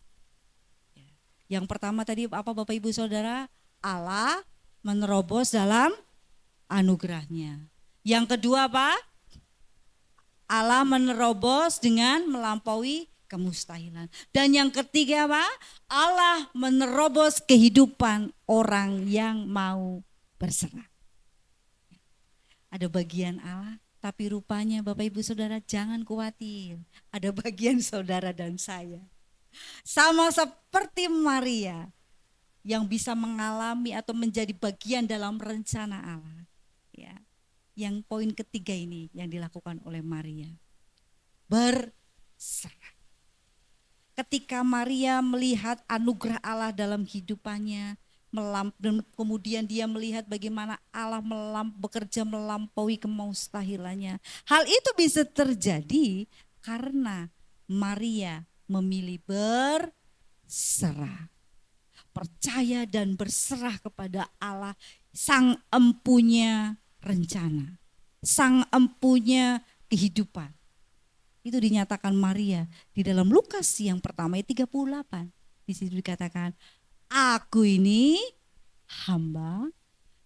Yang pertama tadi apa Bapak Ibu Saudara? Allah menerobos dalam anugerahnya. Yang kedua apa? Allah menerobos dengan melampaui kemustahilan. Dan yang ketiga apa? Allah menerobos kehidupan orang yang mau berserah. Ada bagian Allah, tapi rupanya Bapak Ibu Saudara jangan khawatir. Ada bagian saudara dan saya. Sama seperti Maria yang bisa mengalami atau menjadi bagian dalam rencana Allah. Ya. Yang poin ketiga ini yang dilakukan oleh Maria. Berserah. Ketika Maria melihat anugerah Allah dalam hidupannya, dan kemudian dia melihat bagaimana Allah bekerja melampaui kemustahilannya. Hal itu bisa terjadi karena Maria memilih berserah. Percaya dan berserah kepada Allah, sang empunya rencana, sang empunya kehidupan. Itu dinyatakan Maria di dalam Lukas yang pertama ayat 38. Di situ dikatakan, aku ini hamba,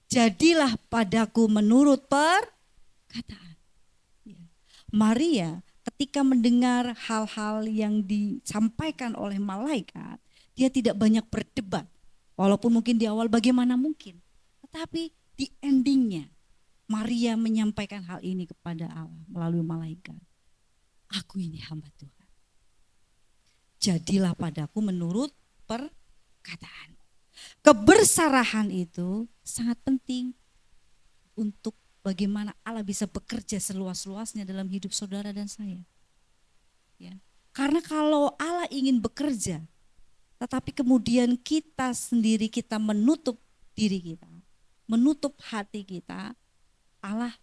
jadilah padaku menurut perkataan. Maria ketika mendengar hal-hal yang disampaikan oleh malaikat, dia tidak banyak berdebat. Walaupun mungkin di awal bagaimana mungkin. Tetapi di endingnya Maria menyampaikan hal ini kepada Allah melalui malaikat. Aku ini hamba Tuhan. Jadilah padaku menurut perkataan. Keberserahan itu sangat penting untuk bagaimana Allah bisa bekerja seluas-luasnya dalam hidup saudara dan saya. Ya. Karena kalau Allah ingin bekerja, tetapi kemudian kita sendiri kita menutup diri kita, menutup hati kita, Allah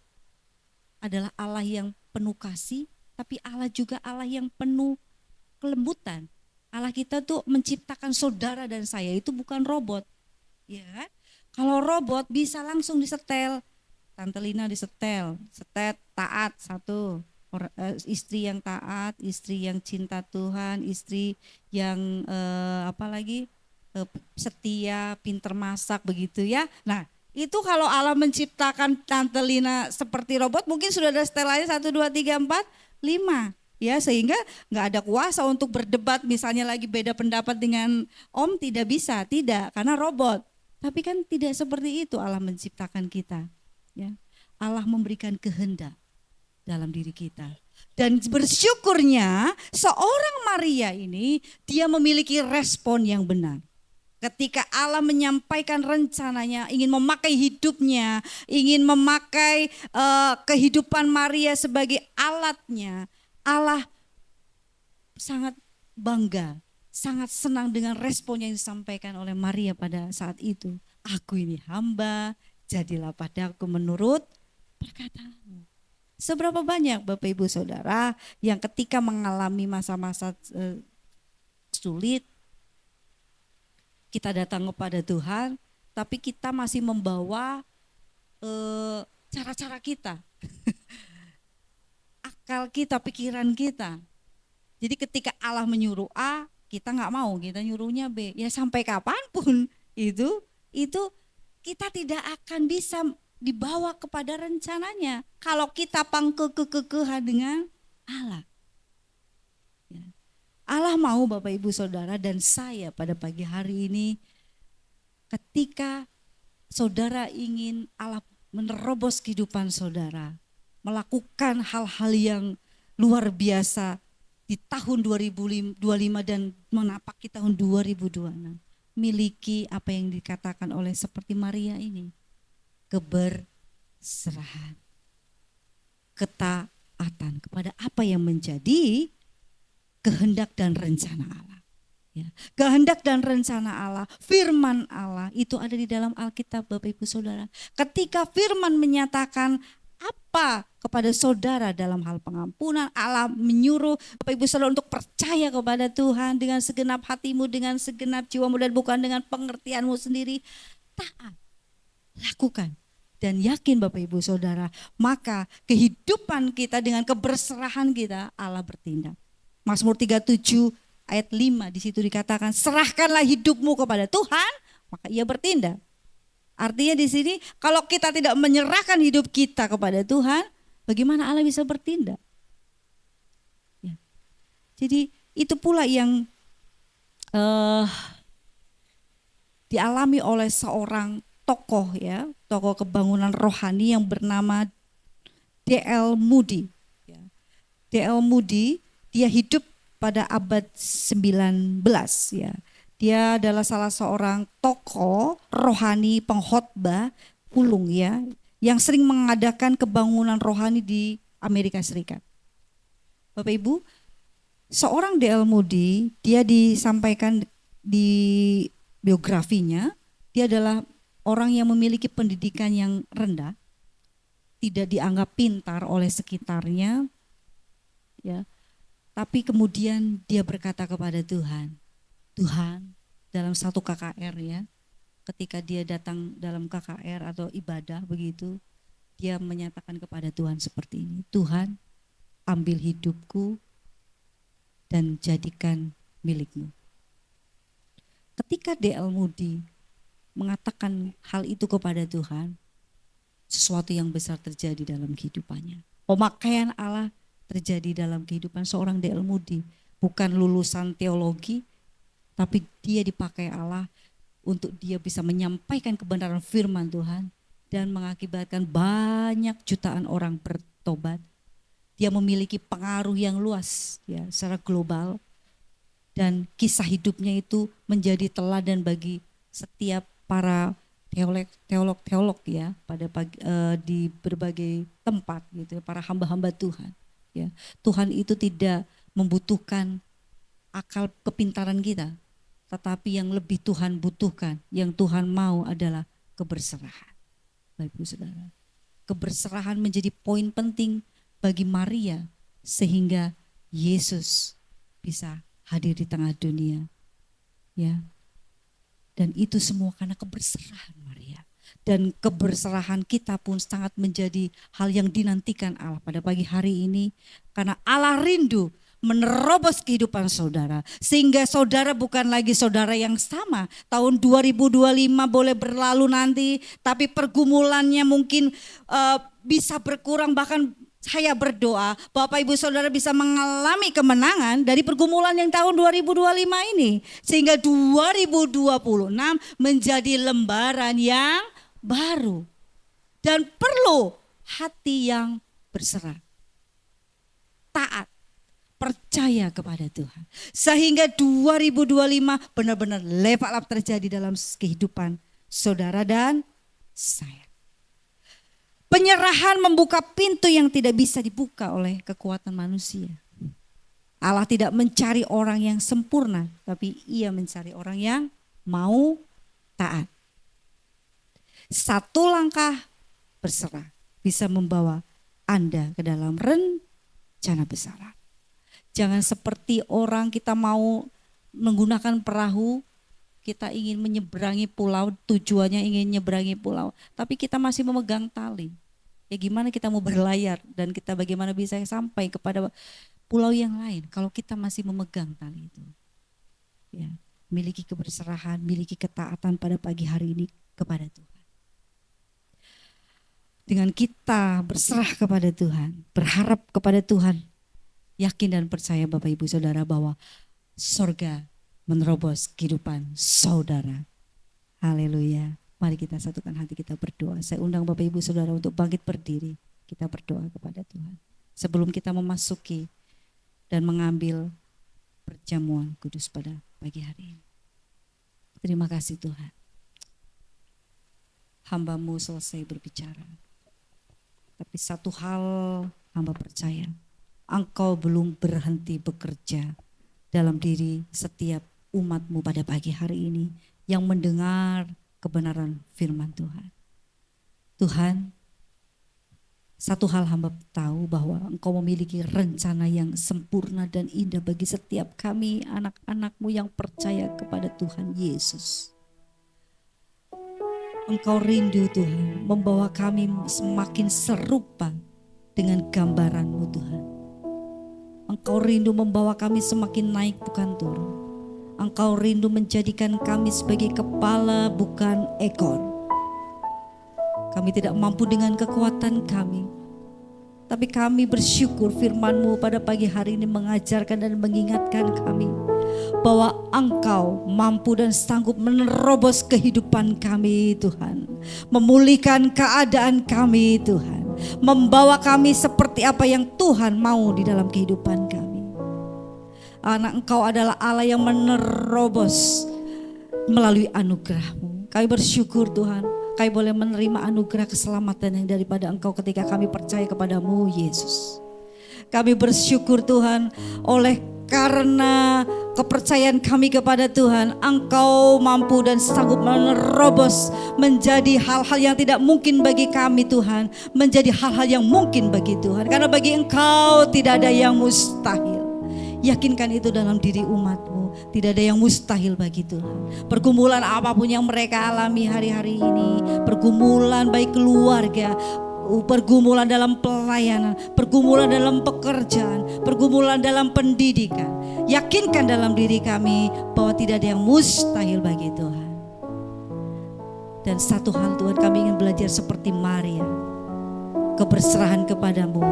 adalah Allah yang penuh kasih, tapi Allah juga Allah yang penuh kelembutan. Allah kita tuh menciptakan saudara dan saya itu bukan robot. Ya kan? Kalau robot bisa langsung disetel. Tante Lina disetel, taat satu, istri yang taat, istri yang cinta Tuhan, istri yang setia, pinter masak begitu ya. Nah itu kalau Allah menciptakan Tante Lina seperti robot mungkin sudah ada setelannya 1, 2, 3, 4, 5. Ya sehingga nggak ada kuasa untuk berdebat misalnya lagi beda pendapat dengan Om tidak bisa, tidak karena robot. Tapi kan tidak seperti itu Allah menciptakan kita. Ya, Allah memberikan kehendak dalam diri kita. Dan bersyukurnya seorang Maria ini dia memiliki respon yang benar. Ketika Allah menyampaikan rencananya, ingin memakai hidupnya, ingin memakai kehidupan Maria sebagai alatnya, Allah sangat bangga, sangat senang dengan respon yang disampaikan oleh Maria pada saat itu. Aku ini hamba, jadilah padaku menurut perkataanmu. Seberapa banyak Bapak Ibu Saudara yang ketika mengalami masa-masa sulit, kita datang kepada Tuhan, tapi kita masih membawa cara-cara kita, akal kita, pikiran kita. Jadi ketika Allah menyuruh A, kita nggak mau, kita nyuruhnya B. Ya sampai kapanpun itu kita tidak akan bisa dibawa kepada rencananya kalau kita pangkekeh dengan Allah. Ya. Allah mau Bapak Ibu Saudara dan saya pada pagi hari ini ketika saudara ingin Allah menerobos kehidupan saudara, melakukan hal-hal yang luar biasa di tahun 2025 dan menapaki tahun 2026. Miliki apa yang dikatakan oleh seperti Maria ini, keberserahan, ketaatan kepada apa yang menjadi kehendak dan rencana Allah. Ya, kehendak dan rencana Allah, firman Allah itu ada di dalam Alkitab Bapak Ibu Saudara. Ketika firman menyatakan apa kepada saudara dalam hal pengampunan. Allah menyuruh Bapak Ibu Saudara untuk percaya kepada Tuhan dengan segenap hatimu, dengan segenap jiwamu, dan bukan dengan pengertianmu sendiri. Taat, lakukan, dan yakin Bapak Ibu Saudara, maka kehidupan kita dengan keberserahan kita, Allah bertindak. Mazmur 37 ayat 5 di situ dikatakan, serahkanlah hidupmu kepada Tuhan, maka Ia bertindak. Artinya di sini kalau kita tidak menyerahkan hidup kita kepada Tuhan, bagaimana Allah bisa bertindak? Ya. Jadi itu pula yang dialami oleh seorang tokoh, ya, tokoh kebangunan rohani yang bernama D.L. Moody. Ya. D.L. Moody, dia hidup pada abad 19, ya. Dia adalah salah seorang tokoh rohani pengkhotbah pulung, ya, yang sering mengadakan kebangunan rohani di Amerika Serikat. Bapak Ibu, seorang D.L. Moody, dia disampaikan di biografinya, dia adalah orang yang memiliki pendidikan yang rendah, tidak dianggap pintar oleh sekitarnya, ya. Tapi kemudian dia berkata kepada Tuhan, dalam satu KKR, ya, ketika dia datang dalam KKR atau ibadah begitu, dia menyatakan kepada Tuhan seperti ini, Tuhan, ambil hidupku dan jadikan milikmu. Ketika D.L. Moody mengatakan hal itu kepada Tuhan, sesuatu yang besar terjadi dalam kehidupannya. Pemakaian Allah terjadi dalam kehidupan seorang D.L. Moody. Bukan lulusan teologi, tapi dia dipakai Allah untuk dia bisa menyampaikan kebenaran firman Tuhan dan mengakibatkan banyak jutaan orang bertobat. Dia memiliki pengaruh yang luas, ya, secara global, dan kisah hidupnya itu menjadi teladan bagi setiap para teolog, ya, di berbagai tempat, gitu, para hamba-hamba Tuhan, ya. Tuhan itu tidak membutuhkan akal kepintaran kita, tetapi yang lebih Tuhan butuhkan, yang Tuhan mau adalah keberserahan. Bapak Ibu Saudara, keberserahan menjadi poin penting bagi Maria sehingga Yesus bisa hadir di tengah dunia, ya. Dan itu semua karena keberserahan Maria. Dan keberserahan kita pun sangat menjadi hal yang dinantikan Allah pada pagi hari ini, karena Allah rindu menerobos kehidupan saudara, sehingga saudara bukan lagi saudara yang sama. Tahun 2025 boleh berlalu nanti, tapi pergumulannya mungkin bisa berkurang. Bahkan saya berdoa Bapak Ibu Saudara bisa mengalami kemenangan dari pergumulan yang tahun 2025 ini, sehingga 2026 menjadi lembaran yang baru dan perlu hati yang berserah, taat, percaya kepada Tuhan, sehingga 2025 benar-benar level up terjadi dalam kehidupan saudara dan saya. Penyerahan membuka pintu yang tidak bisa dibuka oleh kekuatan manusia. Allah tidak mencari orang yang sempurna, tapi Ia mencari orang yang mau taat. Satu langkah berserah bisa membawa Anda ke dalam rencana besar. Jangan seperti orang kita mau menggunakan perahu, kita ingin menyeberangi pulau, tujuannya ingin menyeberangi pulau, tapi kita masih memegang tali. Ya gimana kita mau berlayar dan kita bagaimana bisa sampai kepada pulau yang lain kalau kita masih memegang tali itu. Ya, miliki keberserahan, miliki ketaatan pada pagi hari ini kepada Tuhan. Dengan kita berserah kepada Tuhan, berharap kepada Tuhan, yakin dan percaya Bapak Ibu Saudara bahwa surga menerobos kehidupan saudara. Haleluya. Mari kita satukan hati, kita berdoa. Saya undang Bapak Ibu Saudara untuk bangkit berdiri. Kita berdoa kepada Tuhan. Sebelum kita memasuki dan mengambil perjamuan kudus pada pagi hari ini. Terima kasih Tuhan. Hamba-Mu selesai berbicara. Tapi satu hal hamba percaya. Engkau belum berhenti bekerja dalam diri setiap umat-Mu pada pagi hari ini yang mendengar kebenaran firman Tuhan. Tuhan, Satu hal hamba tahu bahwa Engkau memiliki rencana yang sempurna dan indah bagi setiap kami anak-anak-Mu yang percaya kepada Tuhan Yesus. Engkau rindu Tuhan membawa kami semakin serupa dengan gambaran-Mu Tuhan. Engkau rindu membawa kami semakin naik bukan turun. Engkau rindu menjadikan kami sebagai kepala bukan ekor. Kami tidak mampu dengan kekuatan kami. Tapi kami bersyukur firman-Mu pada pagi hari ini mengajarkan dan mengingatkan kami bahwa Engkau mampu dan sanggup menerobos kehidupan kami Tuhan. Memulihkan keadaan kami Tuhan. Membawa kami seperti apa yang Tuhan mau di dalam kehidupan kami. Anak Engkau adalah Allah yang menerobos melalui anugerah-Mu. Kami bersyukur Tuhan. Kami boleh menerima anugerah keselamatan yang daripada Engkau ketika kami percaya kepada-Mu Yesus. Kami bersyukur Tuhan oleh karena kepercayaan kami kepada Tuhan, Engkau mampu dan sanggup menerobos menjadi hal-hal yang tidak mungkin bagi kami Tuhan, menjadi hal-hal yang mungkin bagi Tuhan. Karena bagi Engkau tidak ada yang mustahil. Yakinkan itu dalam diri umat-Mu. Tidak ada yang mustahil bagi Tuhan. Pergumulan apapun yang mereka alami hari-hari ini, pergumulan baik keluarga, pergumulan dalam pelayanan, pergumulan dalam pekerjaan, pergumulan dalam pendidikan. Yakinkan dalam diri kami bahwa tidak ada yang mustahil bagi Tuhan. Dan satu hal Tuhan, kami ingin belajar seperti Maria, keberserahan kepada-Mu,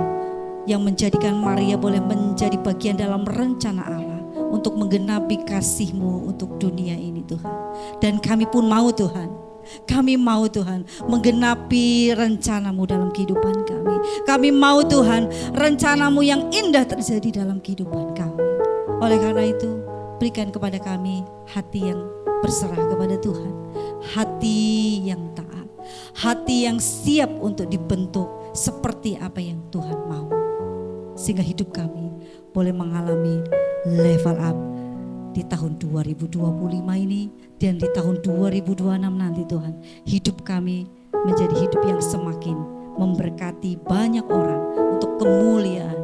yang menjadikan Maria boleh menjadi bagian dalam rencana Allah untuk menggenapi kasih-Mu untuk dunia ini Tuhan. Dan kami pun mau Tuhan, kami mau Tuhan menggenapi rencana-Mu dalam kehidupan kami. Kami mau Tuhan rencana-Mu yang indah terjadi dalam kehidupan kami. Oleh karena itu berikan kepada kami hati yang berserah kepada Tuhan, hati yang taat, hati yang siap untuk dibentuk seperti apa yang Tuhan mau. Sehingga hidup kami boleh mengalami level up di tahun 2025 ini dan di tahun 2026 nanti Tuhan. Hidup kami menjadi hidup yang semakin memberkati banyak orang untuk kemuliaan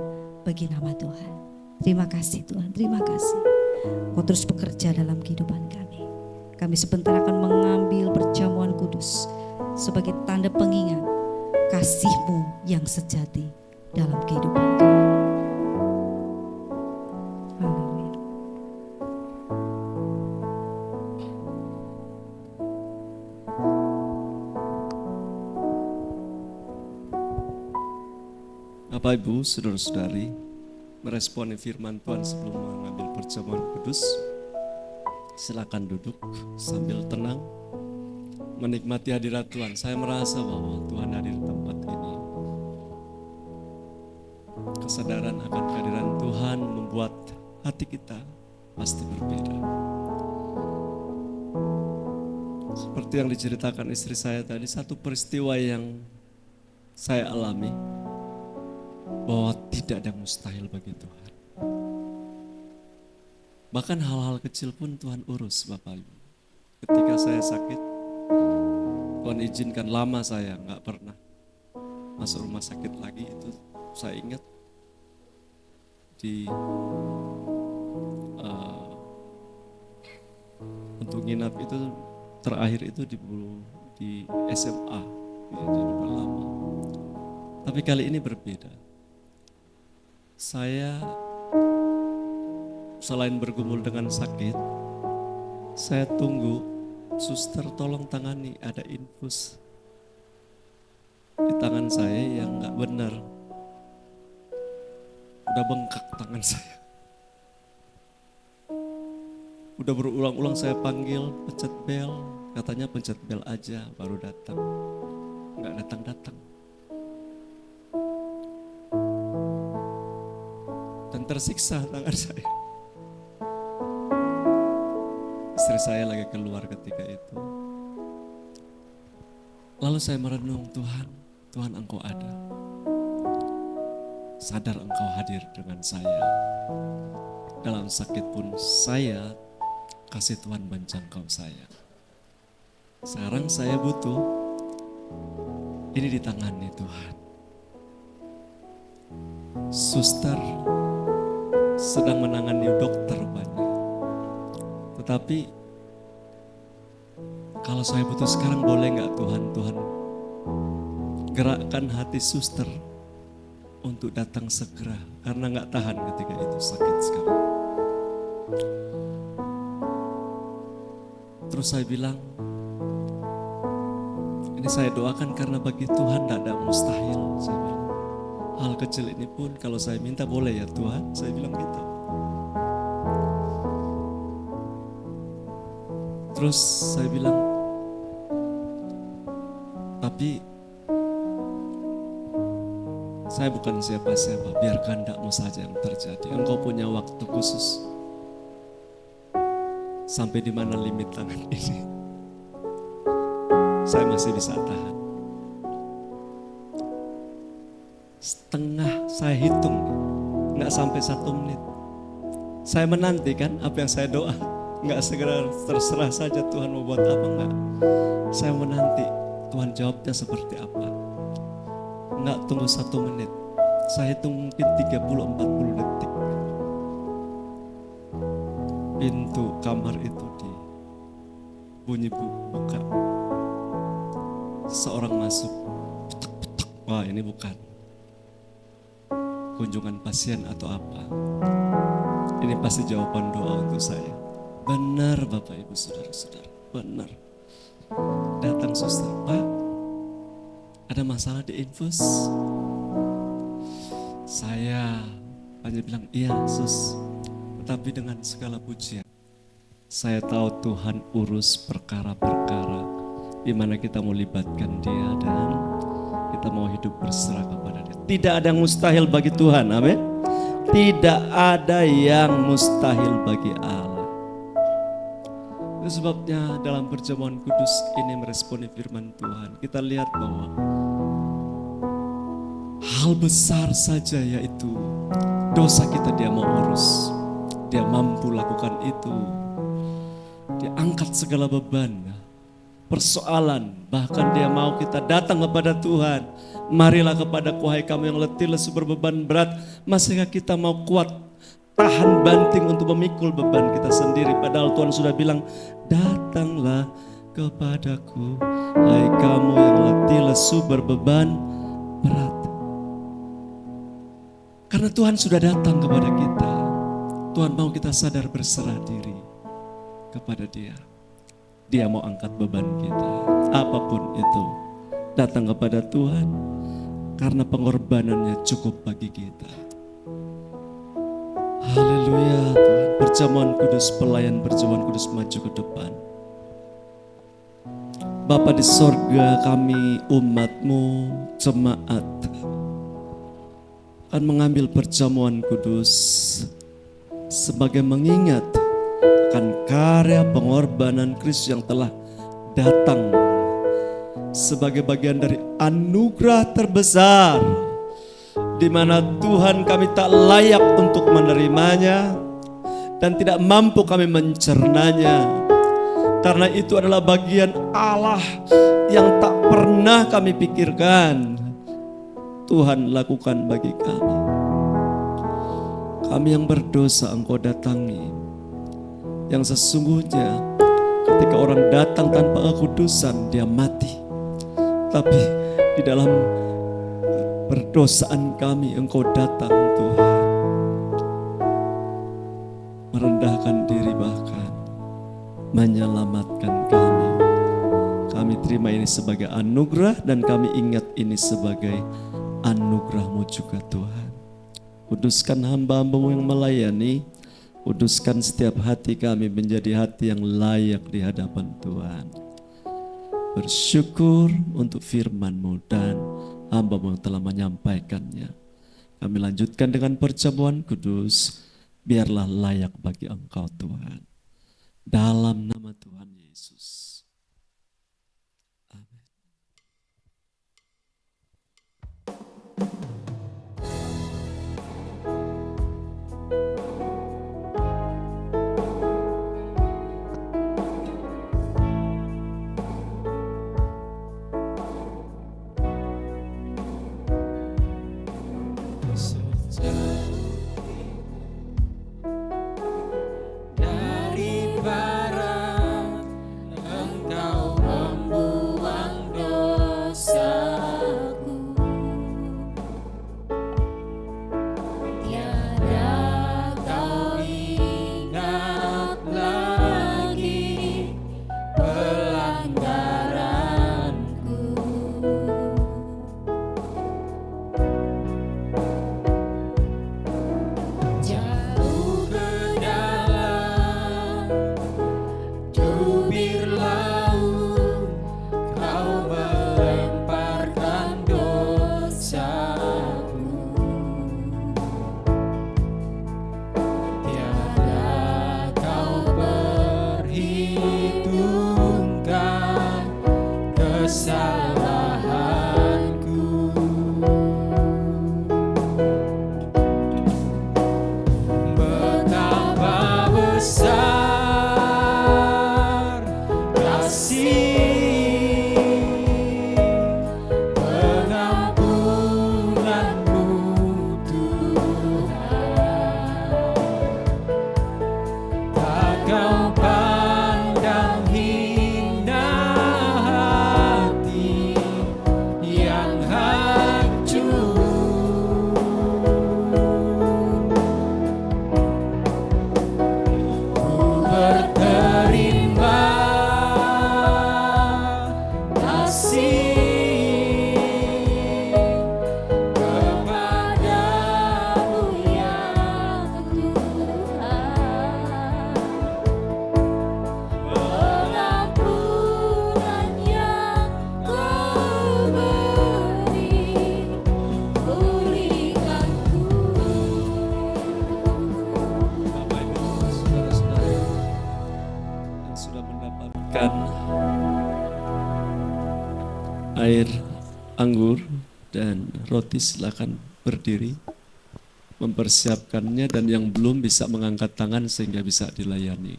bagi nama Tuhan. Terima kasih Tuhan, terima kasih. Kau terus bekerja dalam kehidupan kami. Kami sebentar akan mengambil perjamuan kudus sebagai tanda pengingat kasih-Mu yang sejati dalam kehidupan kami. Haleluya. Bapak Ibu, saudara-saudari, meresponi firman Tuhan sebelum mengambil perjamuan kudus, silakan duduk sambil tenang menikmati hadirat Tuhan. Saya merasa bahwa Tuhan hadir di tempat ini. Kesadaran akan kehadiran Tuhan membuat hati kita pasti berbeda. Seperti yang diceritakan istri saya tadi, satu peristiwa yang saya alami, bahwa tidak ada yang mustahil bagi Tuhan. Bahkan hal-hal kecil pun Tuhan urus Bapak Ibu. Ketika saya sakit, Tuhan izinkan lama saya gak pernah masuk rumah sakit lagi. Itu saya ingat di untuk nginap itu terakhir itu di SMA, jadi udah lama. Tapi kali ini berbeda. Saya selain bergumul dengan sakit, saya tunggu suster tolong tangani, ada infus di tangan saya yang gak benar. Udah bengkak tangan saya. Udah berulang-ulang saya panggil, pencet bel, katanya pencet bel aja baru datang. Gak datang-datang. Dan tersiksa tangan saya. Istri saya lagi keluar ketika itu. Lalu saya merenung, Tuhan Engkau ada. Sadar Engkau hadir dengan saya. Dalam sakit pun saya, kasih Tuhan menjangkau saya. Sekarang saya butuh, ini ditangani Tuhan. suster sedang menangani dokter banyak. Tetapi kalau saya butuh sekarang, boleh nggak Tuhan gerakkan hati suster untuk datang segera, karena nggak tahan ketika itu sakit sekali. Terus saya bilang, ini saya doakan karena bagi Tuhan tidak ada mustahil. Saya bilang, hal kecil ini pun kalau saya minta boleh ya Tuhan, saya bilang gitu. Terus saya bilang, tapi saya bukan siapa-siapa, biar kehendakmu saja yang terjadi. Engkau punya waktu khusus. Sampai di mana limit tangan ini? Saya masih bisa tahan. Setengah saya hitung, nggak sampai 1 menit. Saya menantikan apa yang saya doa. Nggak segera, terserah saja Tuhan mau buat apa enggak. Saya menanti Tuhan jawabnya seperti apa. Nggak tunggu 1 menit. Saya hitung mungkin 30-40 detik. Pintu kamar itu bunyi buka. Seorang masuk. Petak-petak. Wah, ini bukan kunjungan pasien atau apa. Ini pasti jawaban doa untuk saya. Benar Bapak Ibu Saudara-saudara, benar. Datang suster, Pak, ada masalah di infus? Saya hanya bilang, iya sus. Tetapi dengan segala pujian, saya tahu Tuhan urus perkara-perkara di mana kita mau libatkan Dia dan kita mau hidup berserah kepada Dia. Tidak ada yang mustahil bagi Tuhan, amin. Tidak ada yang mustahil bagi Allah. Itu sebabnya dalam perjamuan kudus ini meresponi firman Tuhan, kita lihat bahwa hal besar saja yaitu dosa kita Dia mau urus. Dia mampu lakukan itu. Dia angkat segala beban, persoalan, bahkan Dia mau kita datang kepada Tuhan. Marilah kepadaku hai kamu yang letih lesu berbeban berat, masihkah kita mau kuat tahan banting untuk memikul beban kita sendiri, padahal Tuhan sudah bilang, datanglah kepadaku hai kamu yang letih lesu berbeban berat. Karena Tuhan sudah datang kepada kita, Tuhan mau kita sadar berserah diri kepada Dia. Dia mau angkat beban kita, apapun itu. Datang kepada Tuhan karena pengorbanannya cukup bagi kita. Haleluya Tuhan. Perjamuan kudus, pelayan perjamuan kudus maju ke depan. Bapa di sorga, kami umat-Mu, jemaat, akan mengambil perjamuan kudus sebagai mengingat akan karya pengorbanan Kristus yang telah datang sebagai bagian dari anugerah terbesar, di mana Tuhan kami tak layak untuk menerimanya dan tidak mampu kami mencernanya, karena itu adalah bagian Allah yang tak pernah kami pikirkan Tuhan lakukan bagi kami. Kami yang berdosa Engkau datangi, yang sesungguhnya ketika orang datang tanpa kekudusan dia mati. Tapi di dalam perdosaan kami Engkau datang Tuhan, merendahkan diri bahkan menyelamatkan kami. Kami terima ini sebagai anugerah dan kami ingat ini sebagai anugerah-Mu juga Tuhan. Kuduskan hamba-Hamba-Mu yang melayani, kuduskan setiap hati kami menjadi hati yang layak di hadapan Tuhan. Bersyukur untuk firman-Mu dan hamba-Mu yang telah menyampaikannya. Kami lanjutkan dengan perjamuan kudus, biarlah layak bagi Engkau Tuhan. Dalam nama Tuhan Yesus. Amin. So air anggur dan roti, silakan berdiri mempersiapkannya, dan yang belum bisa mengangkat tangan sehingga bisa dilayani.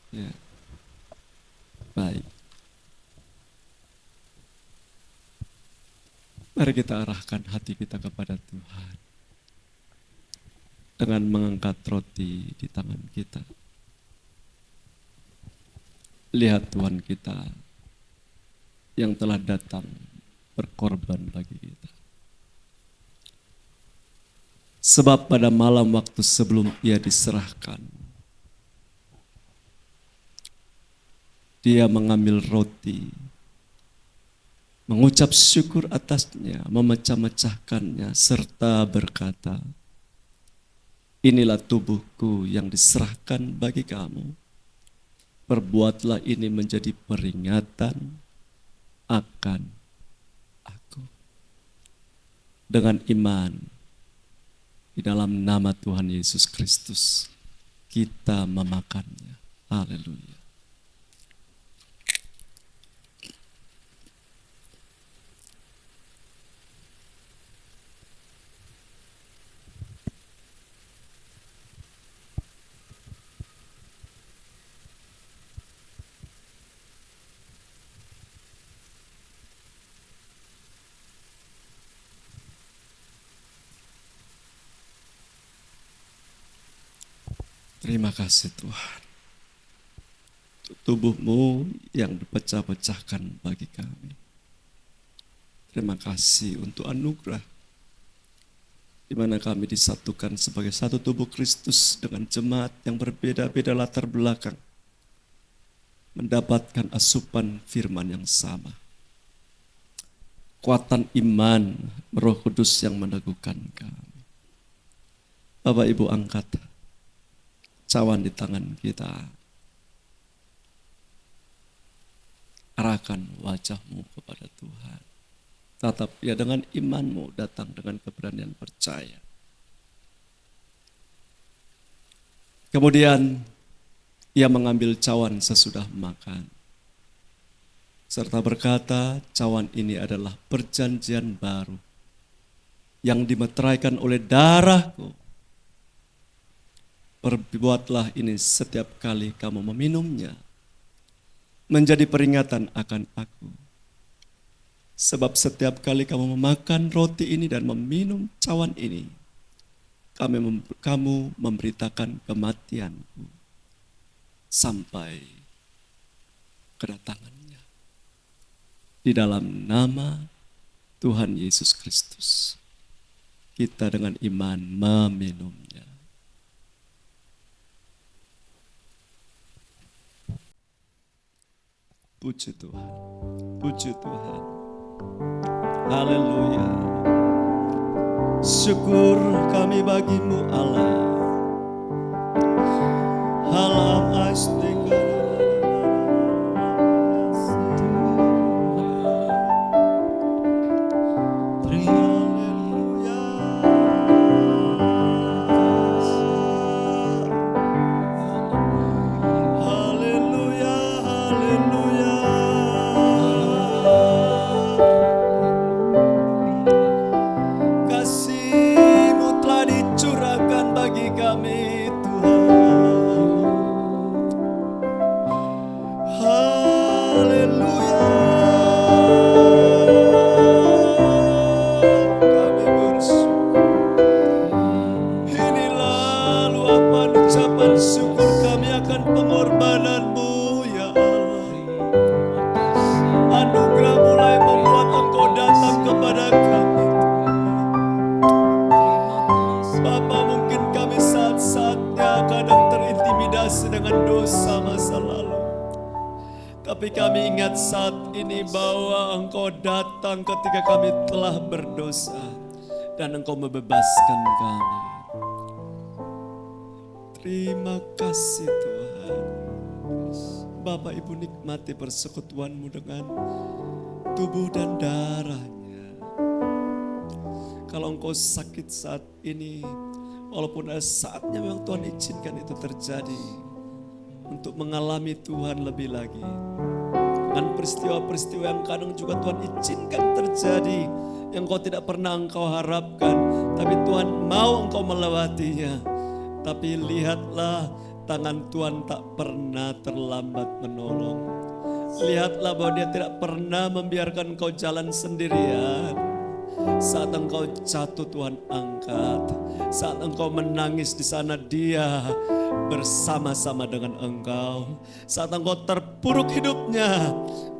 Ya. Baik. Mari kita arahkan hati kita kepada Tuhan dengan mengangkat roti di tangan kita. Lihat Tuhan kita yang telah datang berkorban bagi kita. Sebab pada malam waktu sebelum Ia diserahkan, Dia mengambil roti, mengucap syukur atasnya, memecah-mecahkannya, serta berkata, "Inilah tubuhku yang diserahkan bagi kamu. Perbuatlah ini menjadi peringatan akan aku." Dengan iman di dalam nama Tuhan Yesus Kristus, kita memakannya. Haleluya. Terima kasih Tuhan. Tubuh-Mu yang dipecah-pecahkan bagi kami. Terima kasih untuk anugerah di mana kami disatukan sebagai satu tubuh Kristus dengan jemaat yang berbeda-beda latar belakang, mendapatkan asupan firman yang sama. Kekuatan iman Roh Kudus yang meneguhkan kami. Bapak Ibu, angkat cawan di tangan kita. Arahkan wajahmu kepada Tuhan. Tatap ya dengan imanmu, datang dengan keberanian percaya. Kemudian Ia mengambil cawan sesudah makan, serta berkata, "Cawan ini adalah perjanjian baru yang dimeteraikan oleh darahku. Perbuatlah ini setiap kali kamu meminumnya, menjadi peringatan akan aku. Sebab setiap kali kamu memakan roti ini dan meminum cawan ini, kamu memberitakan kematianku sampai kedatangannya." Di dalam nama Tuhan Yesus Kristus, kita dengan iman meminumnya. Puji Tuhan, puji Tuhan. Haleluya. Syukur kami bagi-Mu Allah. Halam astika. Tapi kami ingat saat ini bahwa Engkau datang ketika kami telah berdosa dan Engkau membebaskan kami. Terima kasih Tuhan. Bapak Ibu, nikmati persekutuan-Mu dengan tubuh dan darahnya. Kalau Engkau sakit saat ini, walaupun ada saatnya memang Tuhan izinkan itu terjadi, untuk mengalami Tuhan lebih lagi, dengan peristiwa-peristiwa yang kadang juga Tuhan izinkan terjadi, yang Engkau tidak pernah Engkau harapkan, tapi Tuhan mau Engkau melewatinya. Tapi lihatlah, tangan Tuhan tak pernah terlambat menolong. Lihatlah bahwa Dia tidak pernah membiarkan Engkau jalan sendirian. Saat engkau jatuh, Tuhan angkat. Saat engkau menangis, di sana Dia bersama-sama dengan engkau. Saat engkau terpuruk hidupnya,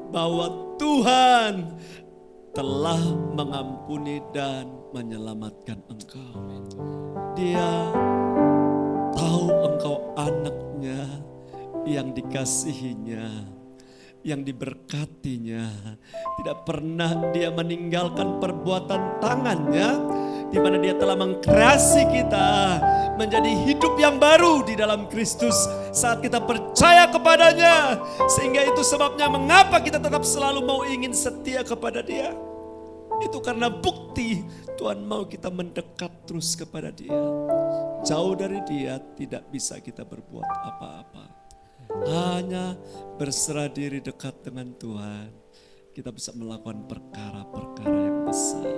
bahwa Tuhan telah mengampuni dan menyelamatkan engkau. Dia tahu engkau anaknya yang dikasihinya, yang diberkatinya. Tidak pernah Dia meninggalkan perbuatan tangannya, di mana Dia telah mengkreasi kita menjadi hidup yang baru di dalam Kristus saat kita percaya kepadanya. Sehingga itu sebabnya mengapa kita tetap selalu mau ingin setia kepada Dia. Itu karena bukti Tuhan mau kita mendekat terus kepada Dia. Jauh dari Dia tidak bisa kita berbuat apa-apa. Hanya berserah diri dekat dengan Tuhan, kita bisa melakukan perkara-perkara yang besar.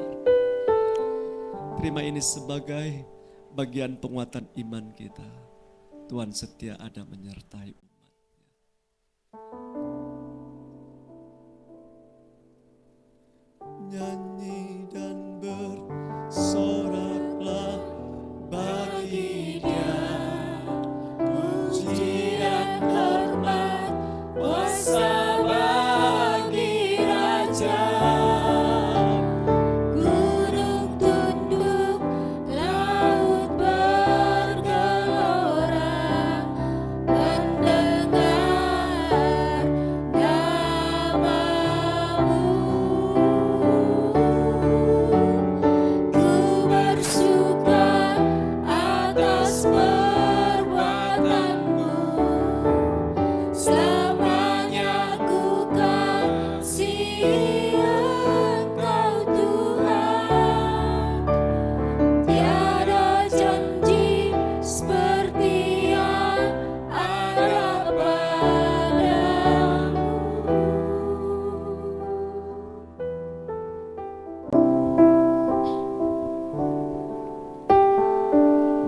Terima ini sebagai bagian penguatan iman kita. Tuhan setia ada menyertai umatnya. Nyanyi dan bersoraklah bagi Dia. Pujian, hormat, kuasa bagi Raja. Gunung tunduk, laut bergelora, mendengar namamu. Ku bersuka atas perbuatanmu, selamanya ku kasihi Engkau Tuhan. Tiada janji seperti yang ada padamu.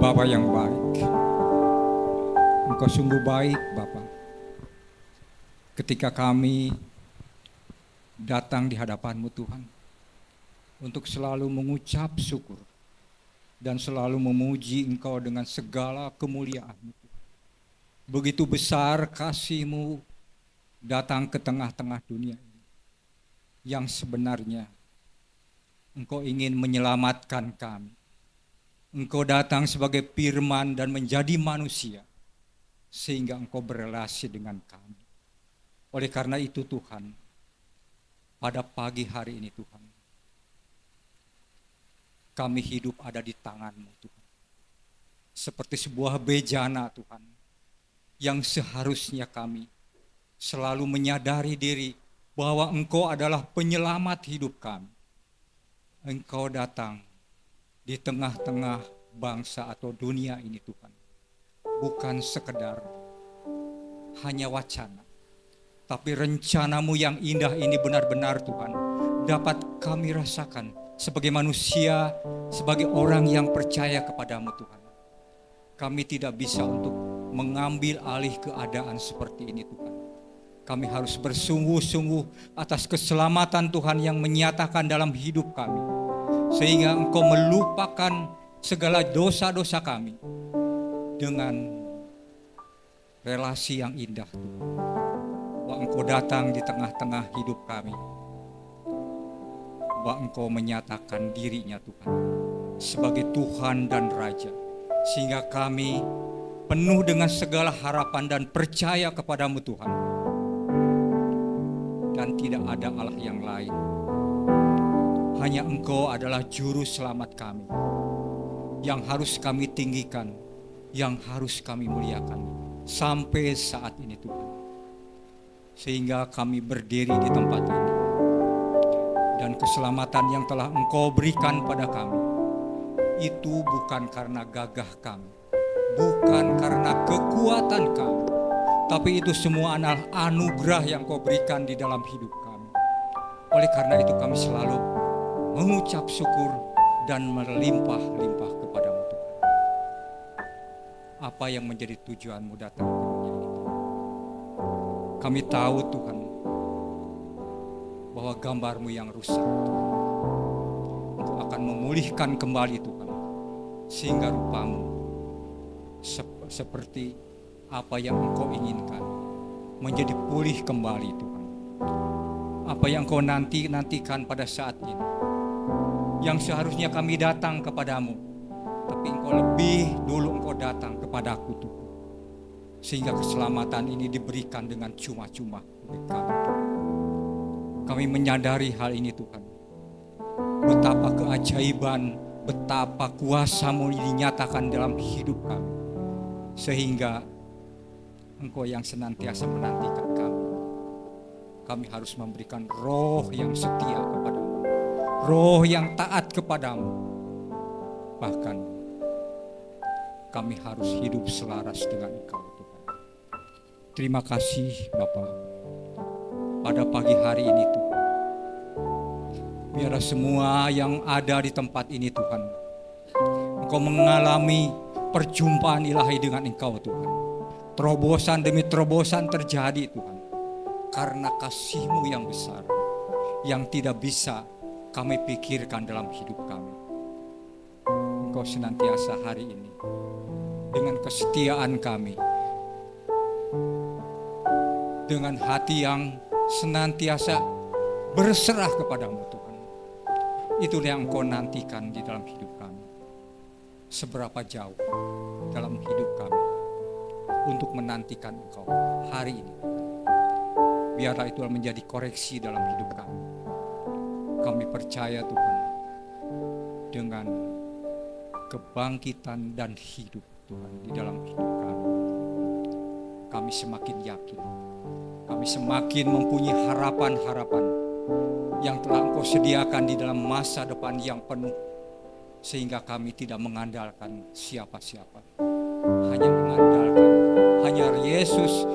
Bapa yang baik, Engkau sungguh baik Bapa. Ketika kami datang di hadapan-Mu Tuhan, untuk selalu mengucap syukur dan selalu memuji Engkau dengan segala kemuliaan-Mu. Begitu besar kasih-Mu datang ke tengah-tengah dunia ini, yang sebenarnya Engkau ingin menyelamatkan kami. Engkau datang sebagai firman dan menjadi manusia, sehingga Engkau berelasi dengan kami. Oleh karena itu Tuhan, pada pagi hari ini Tuhan, kami hidup ada di tangan-Mu Tuhan. Seperti sebuah bejana Tuhan, yang seharusnya kami selalu menyadari diri bahwa Engkau adalah penyelamat hidup kami. Engkau datang di tengah-tengah bangsa atau dunia ini Tuhan, bukan sekedar hanya wacana, tapi rencana-Mu yang indah ini benar-benar Tuhan dapat kami rasakan sebagai manusia, sebagai orang yang percaya kepada-Mu Tuhan. Kami tidak bisa untuk mengambil alih keadaan seperti ini Tuhan. Kami harus bersungguh-sungguh atas keselamatan Tuhan yang menyatakan dalam hidup kami, sehingga Engkau melupakan segala dosa-dosa kami dengan relasi yang indah Tuhan. Bahwa Engkau datang di tengah-tengah hidup kami, bahwa Engkau menyatakan dirinya Tuhan sebagai Tuhan dan Raja, sehingga kami penuh dengan segala harapan dan percaya kepada-Mu Tuhan, dan tidak ada Allah yang lain. Hanya Engkau adalah juru selamat kami, yang harus kami tinggikan, yang harus kami muliakan sampai saat ini Tuhan. Sehingga kami berdiri di tempat ini, dan keselamatan yang telah Engkau berikan pada kami, itu bukan karena gagah kami, bukan karena kekuatan kami, tapi itu semua adalah anugerah yang Kau berikan di dalam hidup kami. Oleh karena itu kami selalu mengucap syukur dan melimpah-limpah kepadamu Tuhan. Apa yang menjadi tujuanmu datang ke dunia ini? Kami tahu Tuhan bahwa gambarmu yang rusak Tuhan, Engkau akan memulihkan kembali Tuhan, sehingga rupamu seperti apa yang Engkau inginkan menjadi pulih kembali Tuhan. Apa yang Engkau nantikan pada saat ini, yang seharusnya kami datang kepadamu, tapi Engkau lebih dulu Engkau datang kepadaku Tuhan, sehingga keselamatan ini diberikan dengan cuma-cuma oleh kami Tuhan. Kami menyadari hal ini Tuhan, betapa keajaiban, betapa kuasa-Mu dinyatakan dalam hidup kami, sehingga Engkau yang senantiasa menantikan kami. Kami harus memberikan roh yang setia kepadamu, roh yang taat kepadamu. Bahkan kami harus hidup selaras dengan Engkau Tuhan. Terima kasih Bapa, pada pagi hari ini Tuhan. Biarlah semua yang ada di tempat ini Tuhan, Engkau mengalami perjumpaan ilahi dengan Engkau Tuhan. Terobosan demi terobosan terjadi Tuhan, karena kasih-Mu yang besar, yang tidak bisa kami pikirkan dalam hidup kami. Engkau senantiasa hari ini dengan kesetiaan kami, dengan hati yang senantiasa berserah kepadamu Tuhan. Itulah yang Engkau nantikan di dalam hidup kami. Seberapa jauh dalam hidup kami untuk menantikan Engkau hari ini. Biarlah itu menjadi koreksi dalam hidup kami. Kami percaya Tuhan, dengan kebangkitan dan hidup Tuhan di dalam hidup kami, kami semakin yakin, kami semakin mempunyai harapan-harapan yang telah Engkau sediakan di dalam masa depan yang penuh, sehingga kami tidak mengandalkan siapa-siapa, hanya mengandalkan hanya Yesus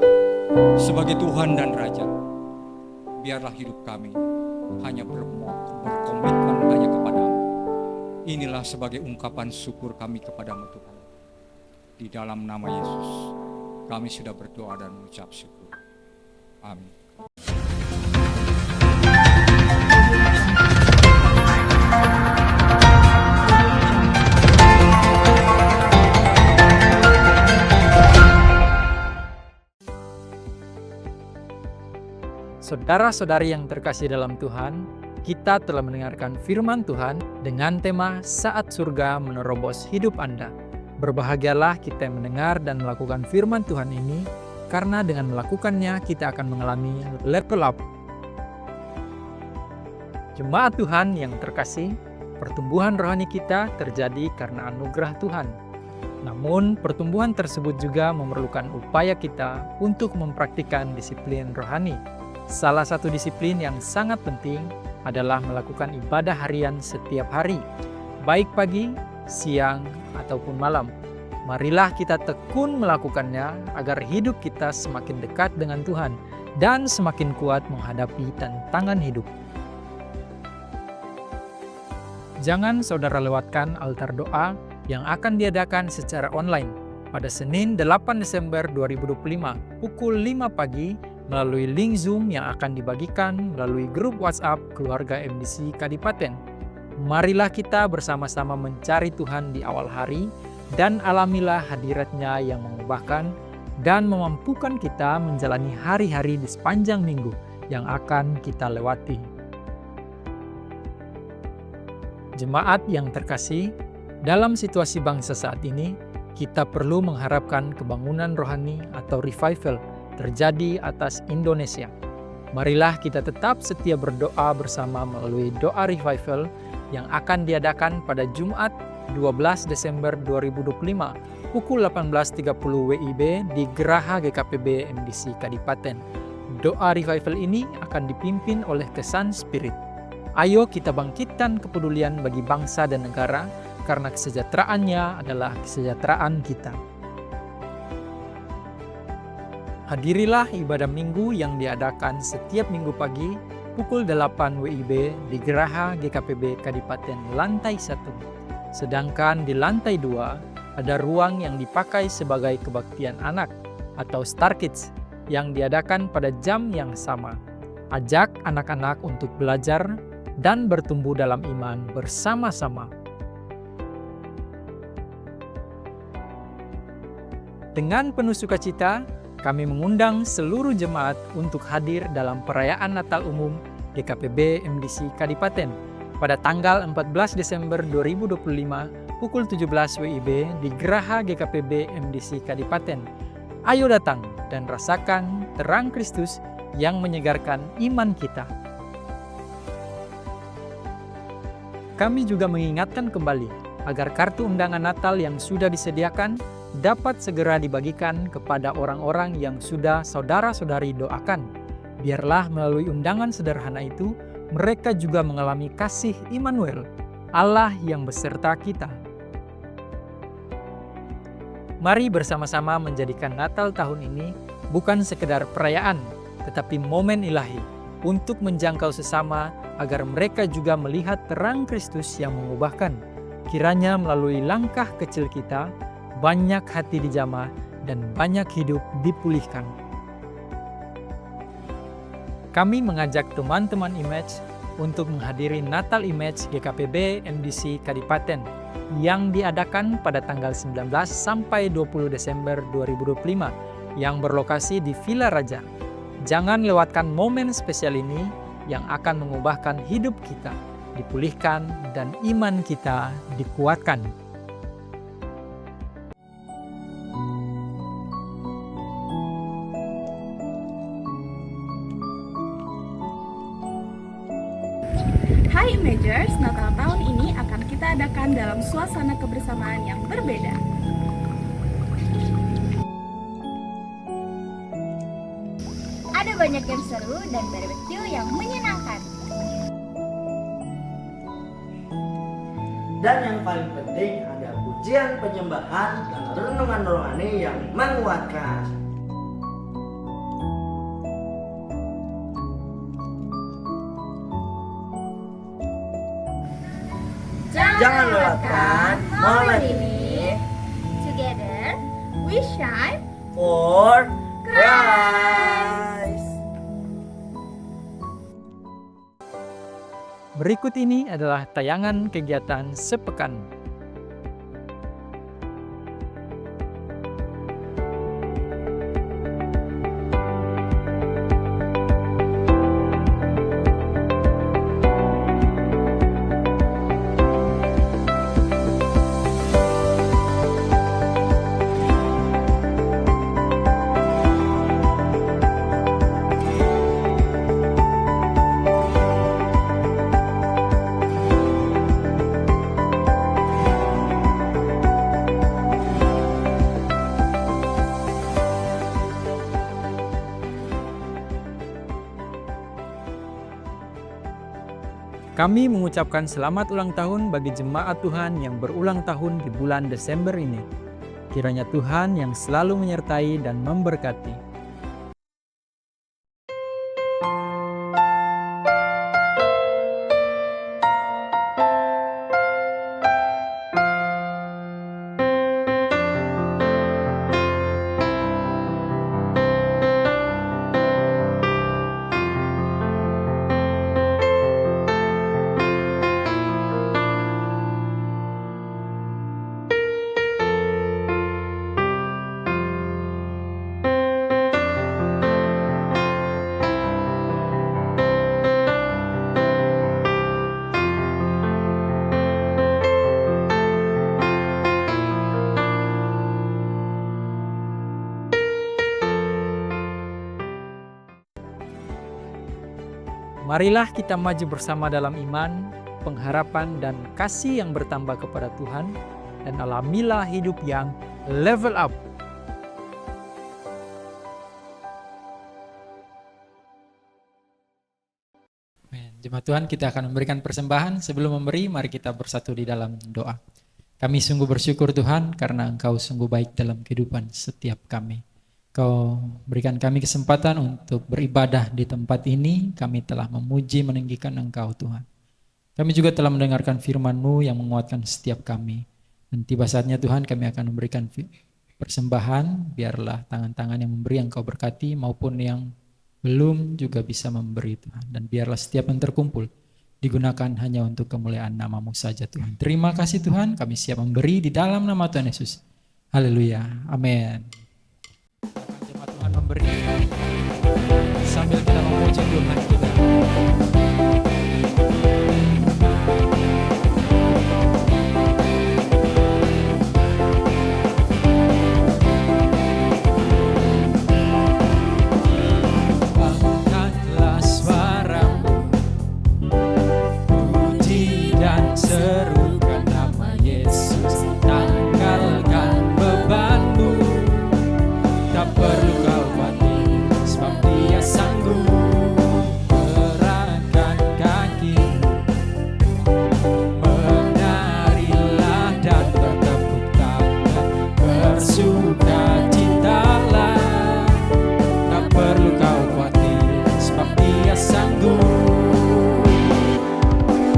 sebagai Tuhan dan Raja. Biarlah hidup kami hanya berkomitmen hanya kepadamu. Inilah sebagai ungkapan syukur kami kepadamu Tuhan. Di dalam nama Yesus kami sudah berdoa dan mengucap syukur. Amin. Saudara-saudari yang terkasih dalam Tuhan, kita telah mendengarkan firman Tuhan dengan tema Saat Surga Menerobos Hidup Anda. Berbahagialah kita yang mendengar dan melakukan firman Tuhan ini, karena dengan melakukannya kita akan mengalami level up. Jemaat Tuhan yang terkasih, pertumbuhan rohani kita terjadi karena anugerah Tuhan. Namun, pertumbuhan tersebut juga memerlukan upaya kita untuk mempraktikkan disiplin rohani. Salah satu disiplin yang sangat penting adalah melakukan ibadah harian setiap hari, baik pagi, siang, ataupun malam. Marilah kita tekun melakukannya agar hidup kita semakin dekat dengan Tuhan dan semakin kuat menghadapi tantangan hidup. Jangan saudara lewatkan altar doa yang akan diadakan secara online pada Senin 8 Desember 2025 pukul 5 pagi melalui link Zoom yang akan dibagikan melalui grup WhatsApp keluarga MDC Kadipaten. Marilah kita bersama-sama mencari Tuhan di awal hari dan alamilah hadirat-Nya yang mengubahkan dan memampukan kita menjalani hari-hari di sepanjang minggu yang akan kita lewati. Jemaat yang terkasih, dalam situasi bangsa saat ini, kita perlu mengharapkan kebangunan rohani atau revival terjadi atas Indonesia. Marilah kita tetap setia berdoa bersama melalui doa revival yang akan diadakan pada Jumat 12 Desember 2025 pukul 18.30 WIB di Geraha GKPB MDC Kadipaten. Doa revival ini akan dipimpin oleh Kesan Spirit. Ayo kita bangkitkan kepedulian bagi bangsa dan negara, karena kesejahteraannya adalah kesejahteraan kita. Hadirilah ibadah minggu yang diadakan setiap minggu pagi pukul 8 WIB di Geraha GKPB Kadipaten lantai 1. Sedangkan di lantai 2 ada ruang yang dipakai sebagai kebaktian anak atau Star Kids yang diadakan pada jam yang sama. Ajak anak-anak untuk belajar dan bertumbuh dalam iman bersama-sama. Dengan penuh sukacita, kami mengundang seluruh jemaat untuk hadir dalam perayaan Natal Umum GKPB MDC Kadipaten pada tanggal 14 Desember 2025 pukul 17 WIB di Geraha GKPB MDC Kadipaten. Ayo datang dan rasakan terang Kristus yang menyegarkan iman kita. Kami juga mengingatkan kembali agar kartu undangan Natal yang sudah disediakan dapat segera dibagikan kepada orang-orang yang sudah saudara-saudari doakan. Biarlah melalui undangan sederhana itu, mereka juga mengalami kasih Immanuel, Allah yang beserta kita. Mari bersama-sama menjadikan Natal tahun ini bukan sekedar perayaan, tetapi momen ilahi untuk menjangkau sesama agar mereka juga melihat terang Kristus yang mengubahkan. Kiranya melalui langkah kecil kita, banyak hati dijamah dan banyak hidup dipulihkan. Kami mengajak teman-teman Image untuk menghadiri Natal Image GKPB MDC Kadipaten yang diadakan pada tanggal 19 sampai 20 Desember 2025 yang berlokasi di Villa Raja. Jangan lewatkan momen spesial ini yang akan mengubahkan hidup kita, dipulihkan dan iman kita dikuatkan. Hai Imagers, Natal tahun ini akan kita adakan dalam suasana kebersamaan yang berbeda. Ada banyak game seru dan barbecue yang menyenangkan. Dan yang paling penting ada pujian penyembahan dan renungan rohani yang menguatkan. Jangan lewatkan momen ini. Together, we shine. For Christ. Berikut ini adalah tayangan kegiatan sepekan. Kami mengucapkan selamat ulang tahun bagi jemaat Tuhan yang berulang tahun di bulan Desember ini. Kiranya Tuhan yang selalu menyertai dan memberkati. Marilah kita maju bersama dalam iman, pengharapan, dan kasih yang bertambah kepada Tuhan, dan alamilah hidup yang level up. Jemaat Tuhan, kita akan memberikan persembahan. Sebelum memberi, mari kita bersatu di dalam doa. Kami sungguh bersyukur Tuhan, karena Engkau sungguh baik dalam kehidupan setiap kami. Kau berikan kami kesempatan untuk beribadah di tempat ini. Kami telah memuji, meninggikan Engkau Tuhan. Kami juga telah mendengarkan firman-Mu yang menguatkan setiap kami. Dan tiba saatnya Tuhan kami akan memberikan persembahan. Biarlah tangan-tangan yang memberi yang Kau berkati maupun yang belum juga bisa memberi Tuhan. Dan biarlah setiap yang terkumpul digunakan hanya untuk kemuliaan nama-Mu saja Tuhan. Terima kasih Tuhan, kami siap memberi di dalam nama Tuhan Yesus. Haleluya, amin. Jemaat Tuhan memberi sambil kita memuji Tuhan kita. Angkatlah suaramu, puji dan serukan nama Yesus. Tanggalkan bebanmu, tak perlu kau khawatir, sebab Dia sanggup. Gerakkan kaki, menarilah dan bertepuk tangan, bersukacitalah. Tak perlu kau khawatir, sebab Dia sanggup.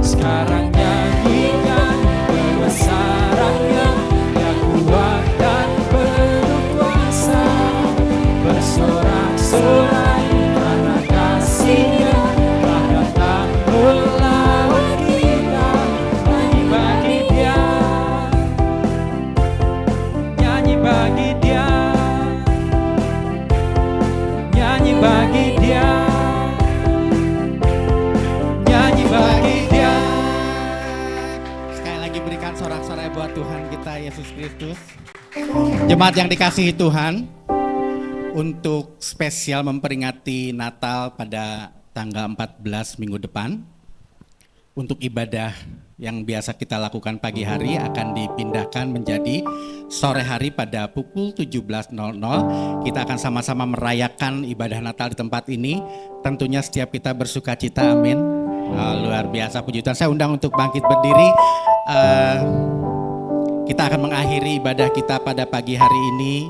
Sekarang nyanyikan kebesaran-Nya, Dia kuat dan penuh kuasa. Bersorak-sorai karena kasih-Nya telah datang melawan kita. Nyanyi bagi Dia, nyanyi bagi Dia, nyanyi bagi Dia, nyanyi bagi Dia. Sekali lagi berikan sorak-sorai buat Tuhan kita Yesus Kristus. Jemaat yang dikasihi Tuhan, untuk spesial memperingati Natal pada tanggal 14 minggu depan, untuk ibadah yang biasa kita lakukan pagi hari akan dipindahkan menjadi sore hari pada pukul 17.00. Kita akan sama-sama merayakan ibadah Natal di tempat ini. Tentunya setiap kita bersuka cita, amin. Luar biasa, puji Tuhan. Saya undang untuk bangkit berdiri. Kita akan mengakhiri ibadah kita pada pagi hari ini.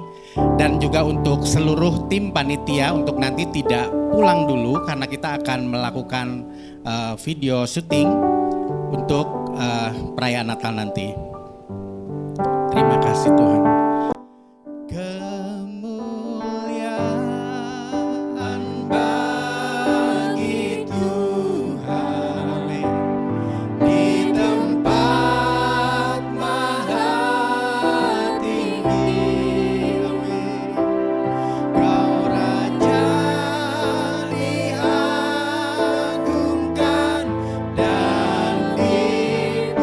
Dan juga untuk seluruh tim panitia untuk nanti tidak pulang dulu karena kita akan melakukan video syuting untuk perayaan Natal nanti. Terima kasih Tuhan. Kemuliaan bagi Tuhan di tempat maha tinggi. Kau Raja diagungkan dan dipuji.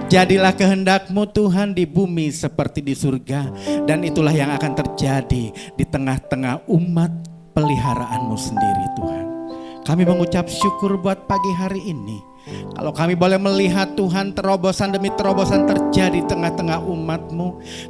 Jadilah kehendak-Mu Tuhan di bumi seperti di surga. Dan itulah yang akan terjadi di tengah-tengah umat peliharaan-Mu sendiri Tuhan. Kami mengucap syukur buat pagi hari ini. Kalau kami boleh melihat Tuhan terobosan demi terobosan terjadi di tengah-tengah umat-Mu.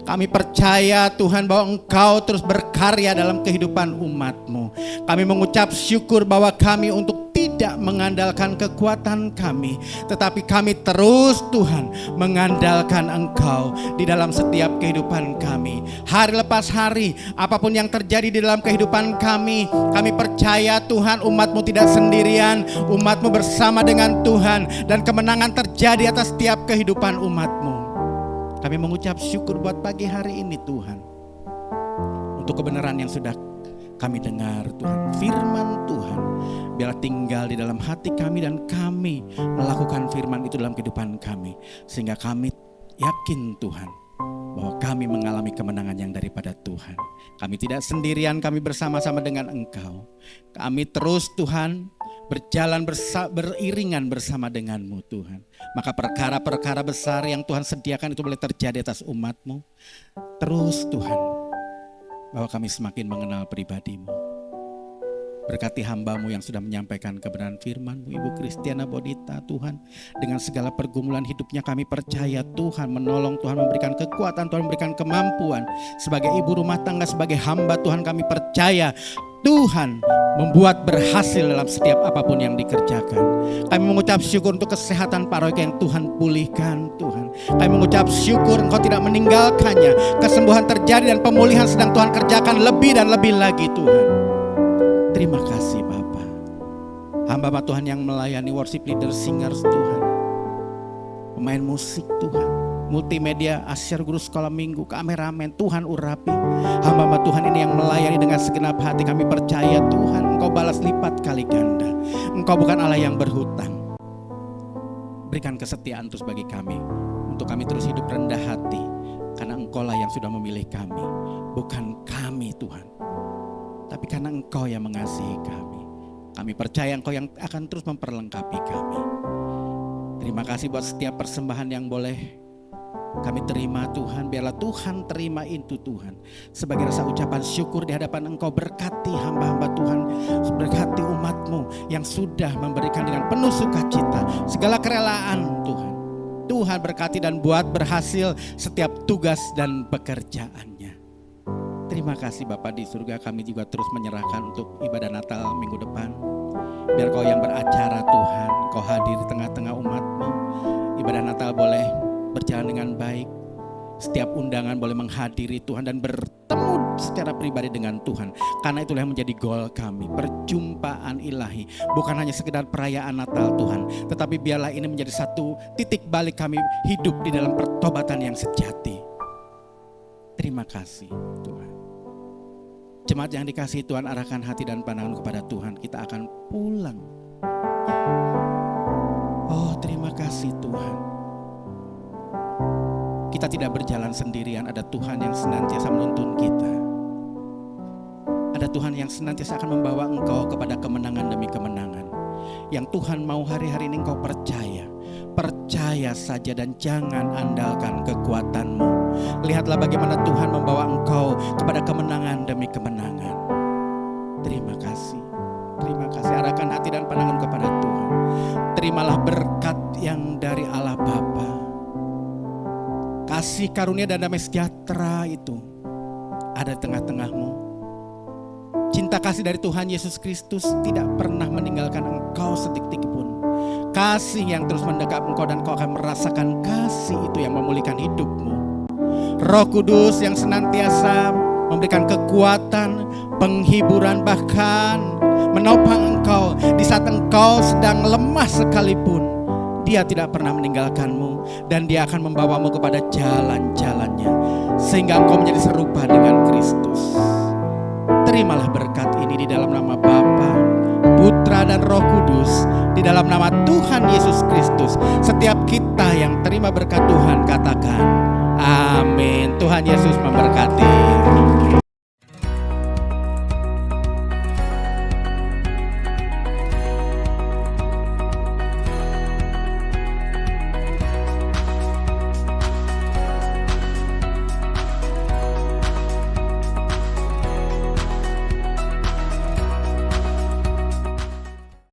Kami percaya Tuhan bahwa Engkau terus berkarya dalam kehidupan umat-Mu. Kami mengucap syukur bahwa kami untuk tidak mengandalkan kekuatan kami, tetapi kami terus Tuhan mengandalkan Engkau di dalam setiap kehidupan kami. Hari lepas hari, apapun yang terjadi di dalam kehidupan kami percaya Tuhan umat-Mu tidak sendirian, umat-Mu bersama dengan Tuhan, dan kemenangan terjadi atas setiap kehidupan umat-Mu. Kami mengucap syukur buat pagi hari ini Tuhan, untuk kebenaran yang sudah kami dengar Tuhan. Firman Tuhan biarlah tinggal di dalam hati kami dan kami melakukan firman itu dalam kehidupan kami. Sehingga kami yakin Tuhan bahwa kami mengalami kemenangan yang daripada Tuhan. Kami tidak sendirian, kami bersama-sama dengan Engkau. Kami terus Tuhan berjalan beriringan bersama dengan-Mu Tuhan. Maka perkara-perkara besar yang Tuhan sediakan itu boleh terjadi atas umat-Mu. Terus Tuhan, bahwa kami semakin mengenal pribadi-Mu. Berkati hamba-Mu yang sudah menyampaikan kebenaran firman-Mu, Ibu Kristiana Bodita Tuhan. Dengan segala pergumulan hidupnya kami percaya Tuhan menolong, Tuhan memberikan kekuatan, Tuhan memberikan kemampuan. Sebagai ibu rumah tangga, sebagai hamba Tuhan kami percaya Tuhan membuat berhasil dalam setiap apapun yang dikerjakan. Kami mengucap syukur untuk kesehatan Pak Royke yang Tuhan pulihkan Tuhan. Kami mengucap syukur Engkau tidak meninggalkannya. Kesembuhan terjadi dan pemulihan sedang Tuhan kerjakan lebih dan lebih lagi Tuhan. Terima kasih Bapa. Hamba Tuhan yang melayani worship leader, singers Tuhan, pemain musik Tuhan, multimedia, asyar guru sekolah minggu, kameramen Tuhan urapi. Hamba Tuhan ini yang melayani dengan segenap hati. Kami percaya Tuhan Engkau balas lipat kali ganda. Engkau bukan Allah yang berhutang. Berikan kesetiaan terus bagi kami, untuk kami terus hidup rendah hati, karena Engkau lah yang sudah memilih kami, bukan kami Tuhan, tapi karena Engkau yang mengasihi kami. Kami percaya Engkau yang akan terus memperlengkapi kami. Terima kasih buat setiap persembahan yang boleh kami terima Tuhan. Biarlah Tuhan terima itu Tuhan sebagai rasa ucapan syukur di hadapan Engkau. Berkati hamba-hamba Tuhan, berkati umat-Mu yang sudah memberikan dengan penuh sukacita segala kerelaan Tuhan. Tuhan berkati dan buat berhasil setiap tugas dan pekerjaannya. Terima kasih Bapa di surga. Kami juga terus menyerahkan untuk ibadah Natal minggu depan. Biar Kau yang beracara Tuhan, Kau hadir di tengah-tengah umat-Mu. Ibadah Natal boleh berjalan dengan baik. Setiap undangan boleh menghadiri Tuhan dan bertemu secara pribadi dengan Tuhan. Karena itulah yang menjadi goal kami, perjumpaan ilahi. Bukan hanya sekedar perayaan Natal Tuhan, tetapi biarlah ini menjadi satu titik balik kami hidup di dalam pertobatan yang sejati. Terima kasih Tuhan. Jemaat yang dikasihi Tuhan, arahkan hati dan pandangan kepada Tuhan. Kita akan pulang. Oh, terima kasih Tuhan. Kita tidak berjalan sendirian. Ada Tuhan yang senantiasa menuntun kita. Ada Tuhan yang senantiasa akan membawa engkau kepada kemenangan demi kemenangan. Yang Tuhan mau hari-hari ini engkau percaya. Percaya saja dan jangan andalkan kekuatanmu. Lihatlah bagaimana Tuhan membawa engkau kepada kemenangan demi kemenangan. Terima kasih. Terima kasih. Arahkan hati dan pandangan kepada Tuhan. Terimalah berkat yang dari Allah Bapa. Kasih karunia dan damai sejahtera itu ada di tengah-tengahmu. Cinta kasih dari Tuhan Yesus Kristus tidak pernah meninggalkan engkau sedetik pun. Kasih yang terus mendekap engkau dan kau akan merasakan kasih itu yang memulihkan hidupmu. Roh Kudus yang senantiasa memberikan kekuatan, penghiburan, bahkan menopang engkau di saat engkau sedang lemah sekalipun. Dia tidak pernah meninggalkanmu dan Dia akan membawamu kepada jalan-jalannya sehingga engkau menjadi serupa dengan Kristus. Terimalah berkat ini di dalam nama Bapa, Putra dan Roh Kudus, di dalam nama Tuhan Yesus Kristus. Setiap kita yang terima berkat Tuhan katakan amin. Tuhan Yesus memberkati.